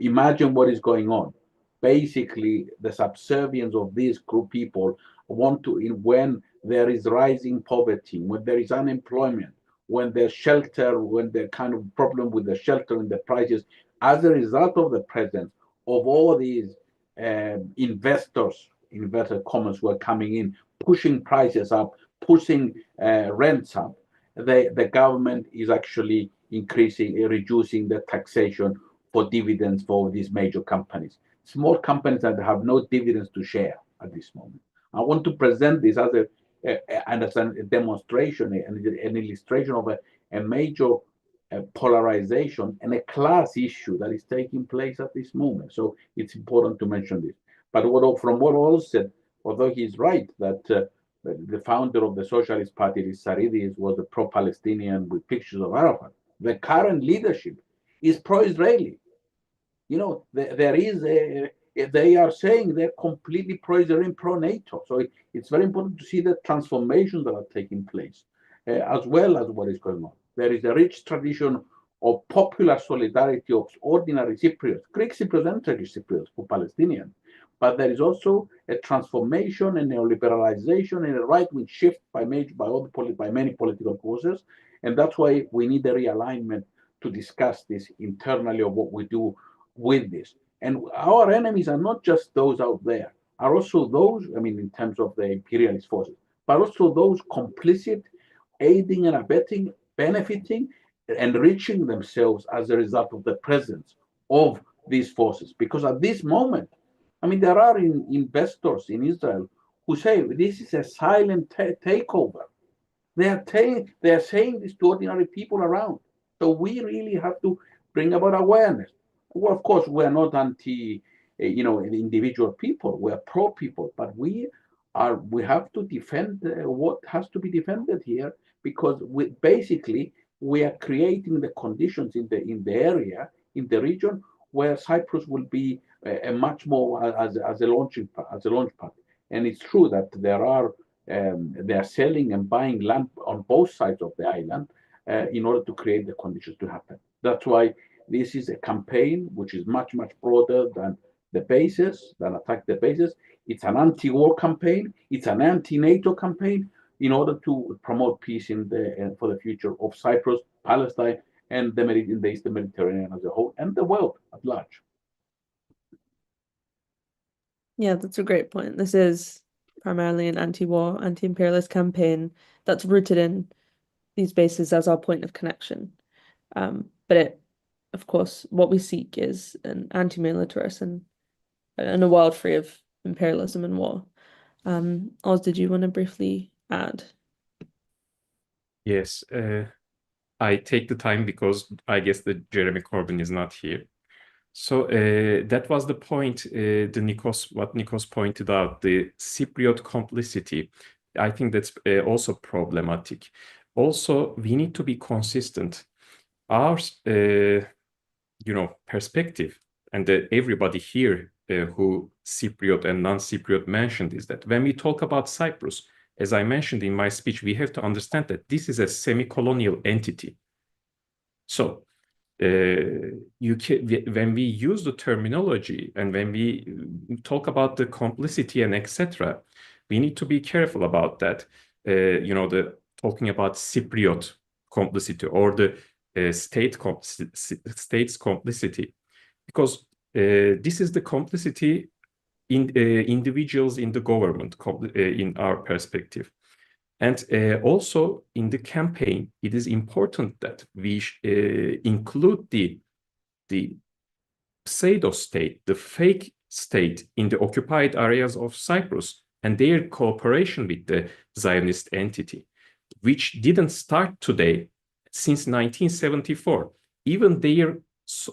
Imagine what is going on. Basically, the subservience of these group people want to, when there is rising poverty, when there is unemployment, when there's shelter, when there's kind of problem with the shelter and the prices, as a result of the presence of all these investors, inverted commas, who are coming in, pushing prices up, pushing rents up, the government is actually reducing the taxation for dividends for these major companies. Small companies that have no dividends to share at this moment. I want to present this as a demonstration, an illustration of a major polarization and a class issue that is taking place at this moment. So it's important to mention this. But from what all said, although he's right that the founder of the Socialist Party, Stavrinides, was a pro-Palestinian with pictures of Arafat, the current leadership is pro-Israeli. There is they are saying they're completely pro-Israel, pro-NATO. So it's very important to see the transformations that are taking place, as well as what is going on. There is a rich tradition of popular solidarity of ordinary Cypriots, Greek Cypriots and Turkish Cypriots for Palestinians. But there is also a transformation and neoliberalization and a right-wing shift by many political forces. And that's why we need a realignment to discuss this internally of what we do with this. And our enemies are not just those out there, are also those, I mean, in terms of the imperialist forces, but also those complicit, aiding and abetting, benefiting, enriching themselves as a result of the presence of these forces. Because at this moment, I mean, there are investors in Israel who say this is a silent takeover. They are saying this to ordinary people around. So we really have to bring about awareness. Well, of course, we're not anti, individual people. We're pro people, but we have to defend what has to be defended here, because we are creating the conditions in the area, in the region, where Cyprus will be a much more as a launch pad. And it's true that they are selling and buying land on both sides of the island in order to create the conditions to happen. That's why this is a campaign which is much, much broader than attack the bases. It's an anti-war campaign. It's an anti-NATO campaign in order to promote peace for the future of Cyprus, Palestine, and in the Eastern Mediterranean as a whole, and the world at large. Yeah, that's a great point. This is primarily an anti-war, anti-imperialist campaign that's rooted in these bases as our point of connection. But of course, what we seek is an anti-militarist and a world free of imperialism and war. Oz, did you want to briefly add? Yes, I take the time because I guess that Jeremy Corbyn is not here. So that was the point, what Nicos pointed out, the Cypriot complicity. I think that's also problematic. Also, we need to be consistent. Our, perspective, and everybody here who Cypriot and non-Cypriot mentioned, is that when we talk about Cyprus, as I mentioned in my speech, we have to understand that this is a semi-colonial entity. So when we use the terminology and when we talk about the complicity and etc., we need to be careful about that. Talking about Cypriot complicity or the state's complicity, because this is the complicity in individuals in the government, in our perspective. And also in the campaign, it is important that we include the pseudo-state, the fake state in the occupied areas of Cyprus and their cooperation with the Zionist entity, which didn't start today, since 1974. Even their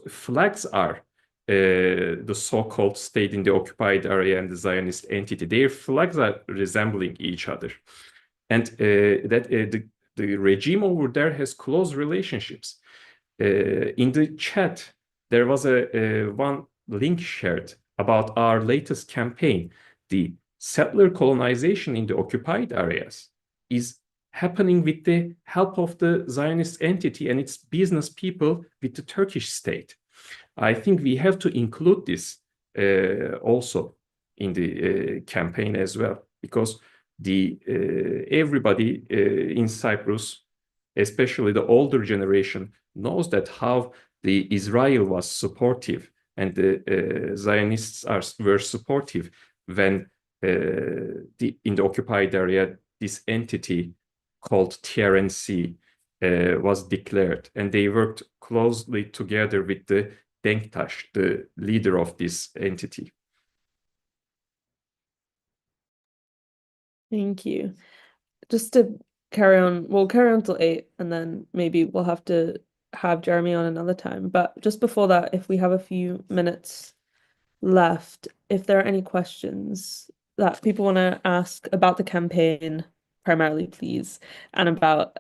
flags are the so-called state in the occupied area and the Zionist entity. Their flags are resembling each other. And the regime over there has close relationships. In the chat, there was one link shared about our latest campaign. The settler colonization in the occupied areas is happening with the help of the Zionist entity and its business people with the Turkish state. I think we have to include this also in the campaign as well, because everybody in Cyprus, especially the older generation, knows that how the Israel was supportive and the Zionists were supportive when in the occupied area this entity called TRNC was declared, and they worked closely together with the Denktash, the leader of this entity. Thank you. Just to carry on, we'll carry on till 8, and then maybe we'll have to have Jeremy on another time. But just before that, if we have a few minutes left, if there are any questions that people want to ask about the campaign, primarily, please, and about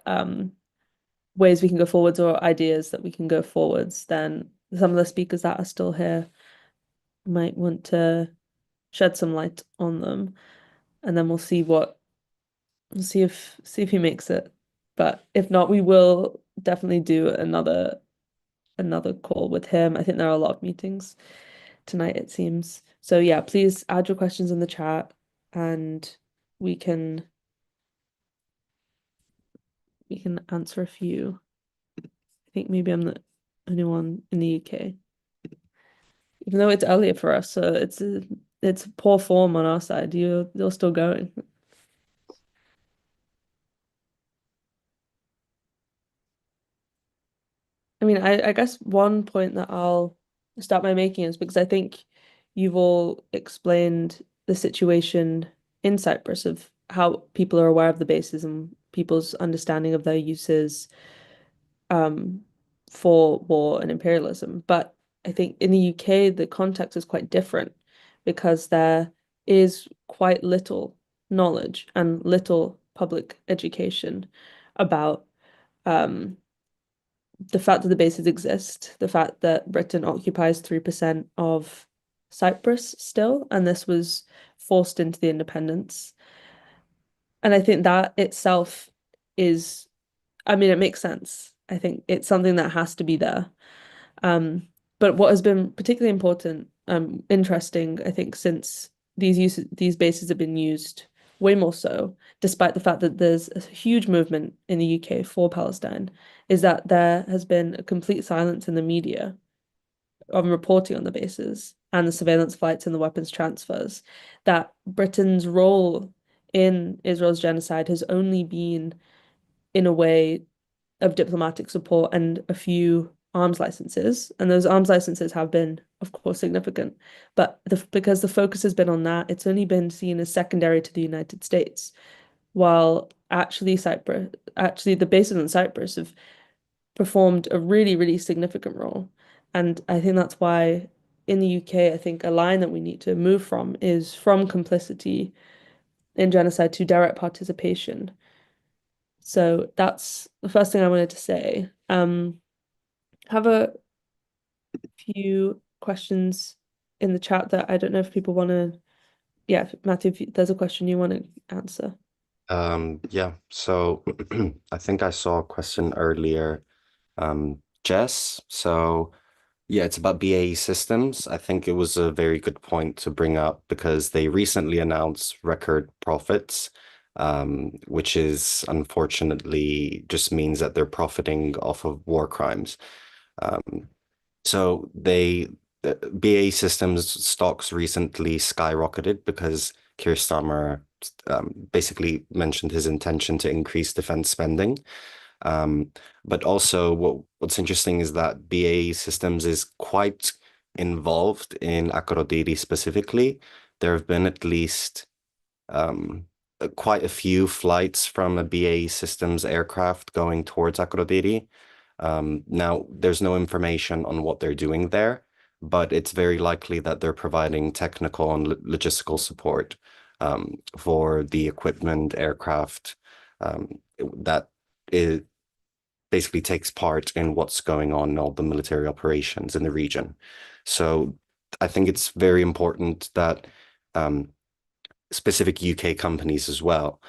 ways we can go forwards or ideas that we can go forwards, then some of the speakers that are still here might want to shed some light on them, and then we'll see if he makes it. But if not, we will definitely do another call with him. I think there are a lot of meetings tonight, it seems. So yeah, please add your questions in the chat and we can answer a few. I think maybe I'm the only one in the UK. Even though it's earlier for us, so it's poor form on our side. You're still going. I mean, I guess one point that I'll start by making is because I think you've all explained the situation in Cyprus of how people are aware of the bases and people's understanding of their uses for war and imperialism. But I think in the UK, the context is quite different because there is quite little knowledge and little public education about the fact that the bases exist, the fact that Britain occupies 3% of Cyprus still, and this was forced into the independence. And I think that itself is, I mean, it makes sense. I think it's something that has to be there. But what has been particularly important, interesting, I think, since these bases have been used way more so, despite the fact that there's a huge movement in the UK for Palestine, is that there has been a complete silence in the media on reporting on the bases and the surveillance flights and the weapons transfers, that Britain's role in Israel's genocide has only been in a way of diplomatic support and a few arms licenses. And those arms licenses have been, of course, significant. But because the focus has been on that, it's only been seen as secondary to the United States. While actually the bases in Cyprus have performed a really, really significant role. And I think that's why in the UK, I think a line that we need to move from is from complicity in genocide to direct participation. So that's the first thing I wanted to say. Have a few questions in the chat that I don't know if people want to. Yeah, Matthew, if there's a question you want to answer. Yeah, so I think I saw a question earlier. Jess, so yeah, it's about BAE Systems. I think it was a very good point to bring up because they recently announced record profits, which is unfortunately just means that they're profiting off of war crimes. So BAE Systems stocks recently skyrocketed because Keir Starmer basically mentioned his intention to increase defense spending. But also what's interesting is that BAE Systems is quite involved in Aphrodite specifically. There have been at least quite a few flights from a BAE Systems aircraft going towards Aphrodite. Now, there's no information on what they're doing there, but it's very likely that they're providing technical and logistical support for the equipment aircraft that basically takes part in what's going on in all the military operations in the region. So I think it's very important that specific UK companies as well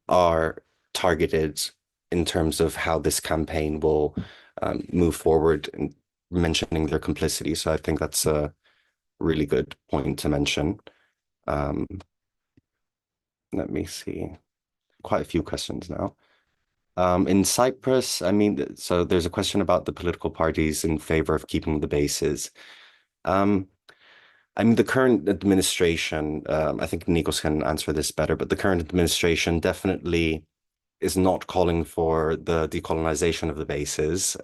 are targeted in terms of how this campaign will move forward and mentioning their complicity. So I think that's a really good point to mention. Let me see. Quite a few questions now. In Cyprus, I mean, so there's a question about the political parties in favor of keeping the bases. I mean, the current administration, I think Nicos can answer this better, but the current administration definitely is not calling for the decolonization of the bases.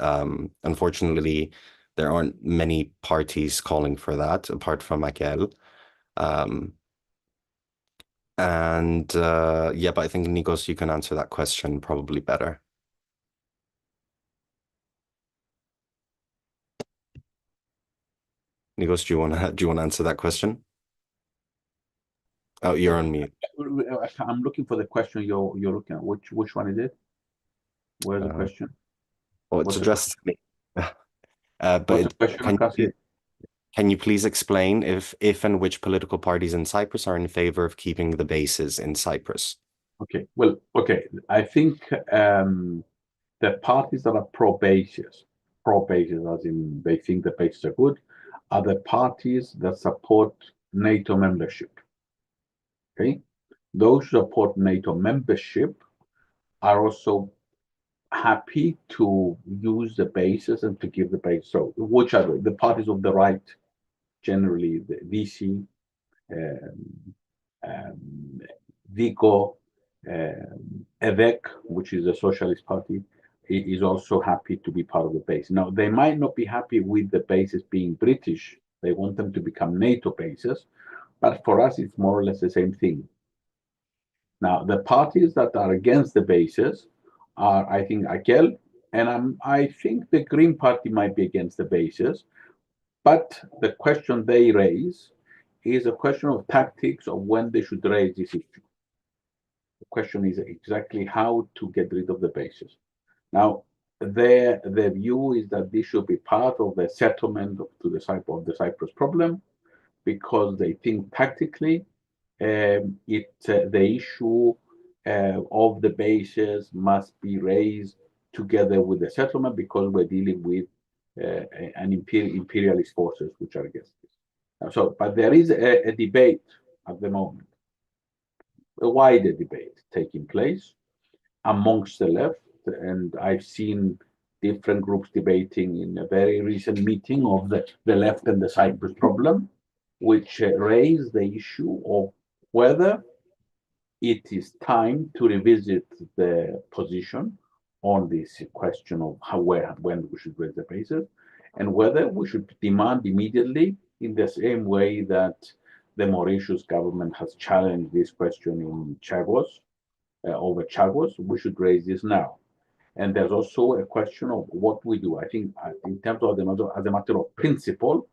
Unfortunately, there aren't many parties calling for that, apart from Akel. Yeah, but I think Nicos, you can answer that question probably better. Nicos, do you want to answer that question? Oh, you're on mute. I'm looking for the question you're looking at. Which one is it? Where's the question? Well, it's What's the addressed to me. What's the question? I can't see it. Can you please explain if and which political parties in Cyprus are in favor of keeping the bases in Cyprus? Okay, well, okay. I think the parties that are pro-bases as in they think the bases are good, are the parties that support NATO membership. Okay, those who support NATO membership are also happy to use the bases and to give the base. So, which are the parties of the right? Generally, the VC, Vico, EVEC, which is a socialist party, is also happy to be part of the base. Now, they might not be happy with the bases being British. They want them to become NATO bases, but for us, it's more or less the same thing. Now, the parties that are against the bases are, I think, AKEL, and I think the Green Party might be against the bases, but the question they raise is a question of tactics of when they should raise this issue. The question is exactly how to get rid of the bases. Now, their view is that this should be part of the settlement of the Cyprus problem, because they think tactically the issue of the bases must be raised together with the settlement, because we're dealing with an imperialist forces which are against this. So, but there is a debate at the moment, a wider debate taking place amongst the left, and I've seen different groups debating in a very recent meeting of the left and the Cyprus problem, which raised the issue of whether it is time to revisit the position on this question of when we should raise the bases, and whether we should demand immediately, in the same way that the Mauritius government has challenged this question in Chagos, over Chagos, we should raise this now. And there's also a question of what we do. I think in terms of as a matter of principle,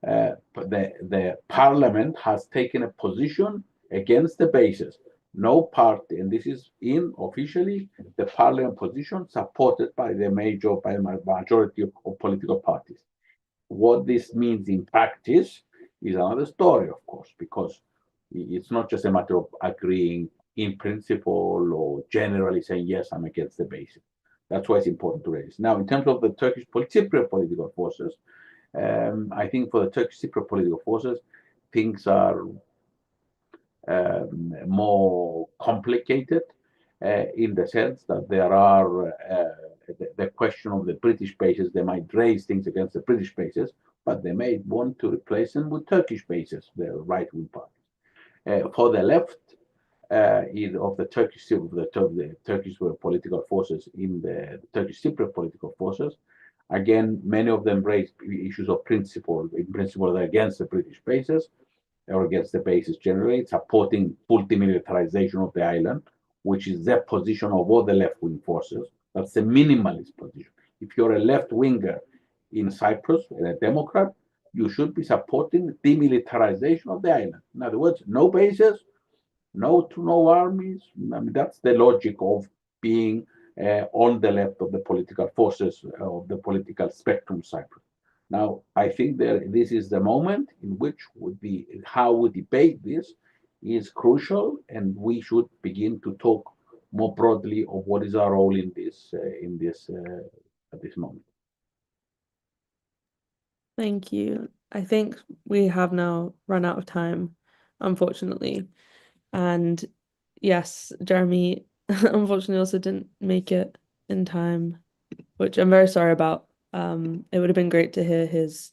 the parliament has taken a position against the bases. No party, and this is officially the parliament position supported by the majority of political parties. What this means in practice is another story, of course, because it's not just a matter of agreeing in principle or generally saying, yes, I'm against the bases. That's why it's important to raise. Now, in terms of the Turkish Cypriot political forces, I think for the Turkish Cypriot political forces, things are more complicated in the sense that there are the question of the British bases. They might raise things against the British bases, but they may want to replace them with Turkish bases, the right-wing parties. For the left of the Turkish political forces in the Turkish Cypriot political forces, again, many of them raise issues of principle. In principle, they're against the British bases, or against the bases generally, supporting full demilitarization of the island, which is the position of all the left-wing forces. That's a minimalist position. If you're a left-winger in Cyprus, a Democrat, you should be supporting demilitarization of the island. In other words, no bases, no armies. I mean, that's the logic of being on the left of the political forces of the political spectrum, Cyprus. Now, I think this is the moment in which how we debate this is crucial, and we should begin to talk more broadly of what is our role in this at this moment. Thank you. I think we have now run out of time, unfortunately. And yes, Jeremy unfortunately also didn't make it in time, which I'm very sorry about. It would have been great to hear his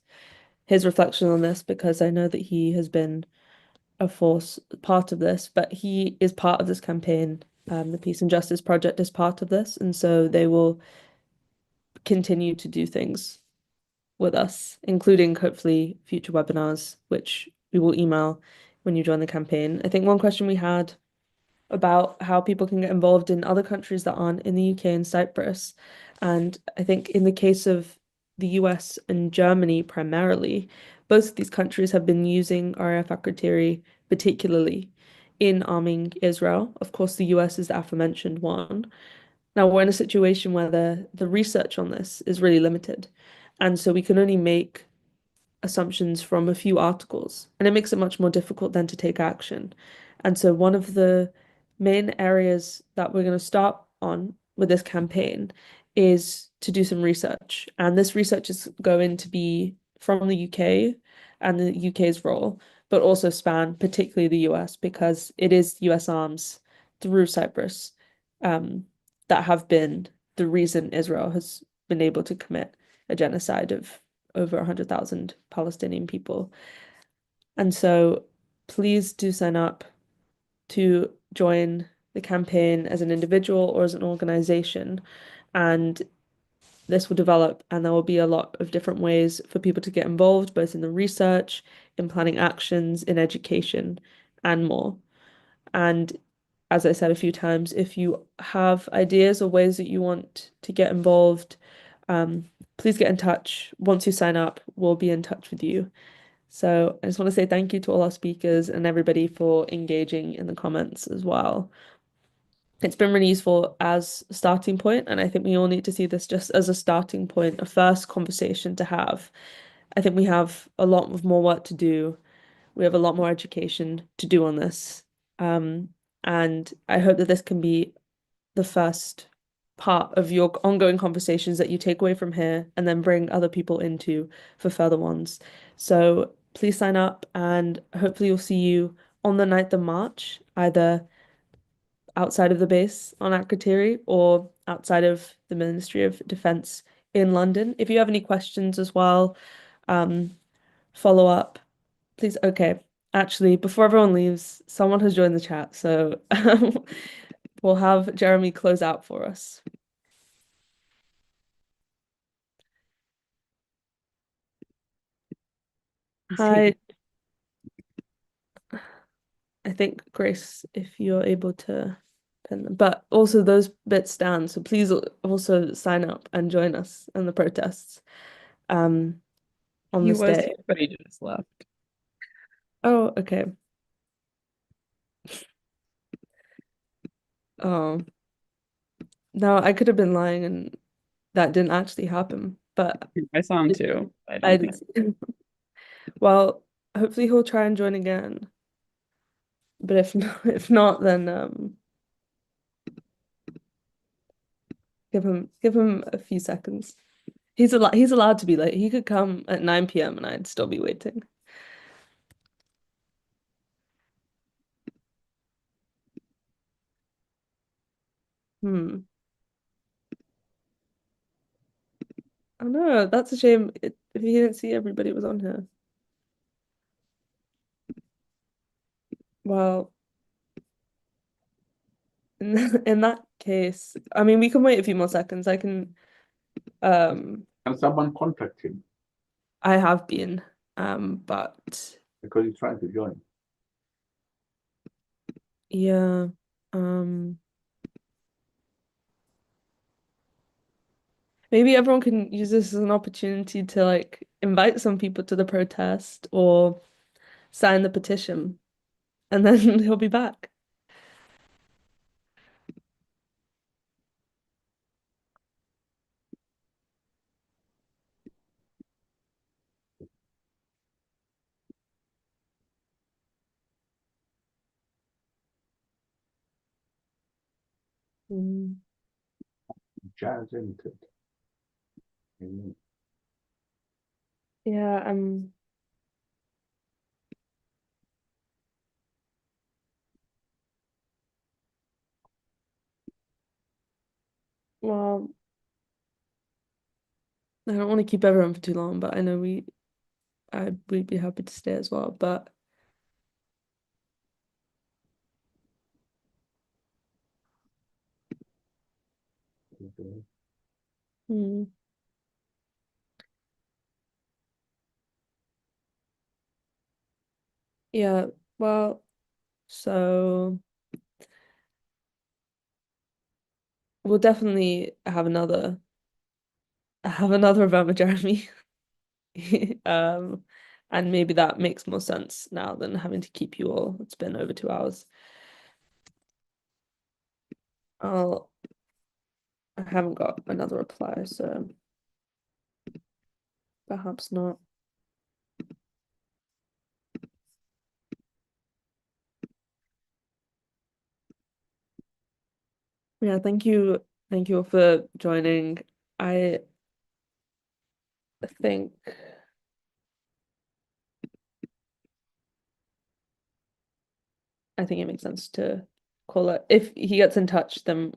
reflection on this, because I know that he has been a part of this, but he is part of this campaign. The Peace and Justice Project is part of this, and so they will continue to do things with us, including hopefully future webinars, which we will email when you join the campaign. I think one question we had about how people can get involved in other countries that aren't in the UK and Cyprus. And I think in the case of the US and Germany primarily, both of these countries have been using RAF Akrotiri particularly in arming Israel. Of course, the US is the aforementioned one. Now we're in a situation where the research on this is really limited. And so we can only make assumptions from a few articles, and it makes it much more difficult then to take action. And so one of the main areas that we're going to start on with this campaign is to do some research. And this research is going to be from the UK and the UK's role, but also span particularly the US, because it is US arms through Cyprus that have been the reason Israel has been able to commit a genocide of over 100,000 Palestinian people. And so please do sign up to join the campaign as an individual or as an organization. And this will develop, and there will be a lot of different ways for people to get involved, both in the research, in planning actions, in education, and more. And as I said a few times, if you have ideas or ways that you want to get involved, please get in touch. Once you sign up, we'll be in touch with you. So I just want to say thank you to all our speakers and everybody for engaging in the comments as well. It's been really useful as a starting point, and I think we all need to see this just as a starting point, a first conversation to have. I think we have a lot of more work to do. We have a lot more education to do on this. And I hope that this can be the first part of your ongoing conversations that you take away from here and then bring other people into for further ones. So please sign up, and hopefully we'll see you on the 9th of March, either outside of the base on Akrotiri or outside of the Ministry of Defence in London. If you have any questions as well, follow up, please. Okay, actually, before everyone leaves, someone has joined the chat, so we'll have Jeremy close out for us. Hi. I think, Grace, if you're able to pin them. But also those bits stand, so please also sign up and join us in the protests on this day. But he just left. Oh, okay. Oh. No, I could have been lying and that didn't actually happen, but I saw him too. I I don't didn't think. see him. Well, hopefully he'll try and join again. But if not, then give him a few seconds. He's allowed to be late. He could come at 9 p.m. and I'd still be waiting. Oh no, that's a shame. If you didn't see, everybody was on here. Well, in that case, I mean, we can wait a few more seconds. I can, Can someone contact him? I have been, but Because he's trying to join. yeah, maybe everyone can use this as an opportunity to like invite some people to the protest or sign the petition, and then he'll be back. Jazz entered. Amen. Yeah, well, I don't want to keep everyone for too long, but I know we'd be happy to stay as well, but Okay. Yeah, well, so we'll definitely have another event with Jeremy. And maybe that makes more sense now than having to keep you all. It's been over 2 hours. I haven't got another reply, so perhaps not. Yeah, thank you all for joining. I think it makes sense to call it. If he gets in touch, then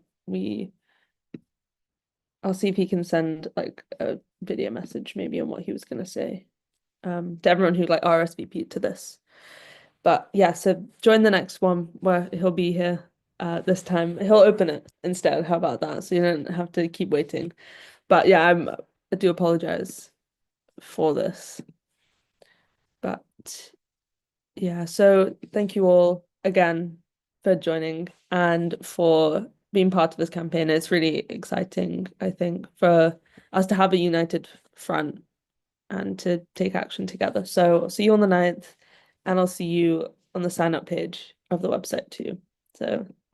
I'll see if he can send like a video message maybe on what he was gonna say. To everyone who like RSVP'd to this. But yeah, so join the next one where he'll be here. This time he'll open it instead. How about that? So you don't have to keep waiting. But yeah, I do apologize for this. But yeah, so thank you all again for joining and for being part of this campaign. It's really exciting, I think, for us to have a united front and to take action together. So I'll see you on the 9th, and I'll see you on the sign up page of the website too. So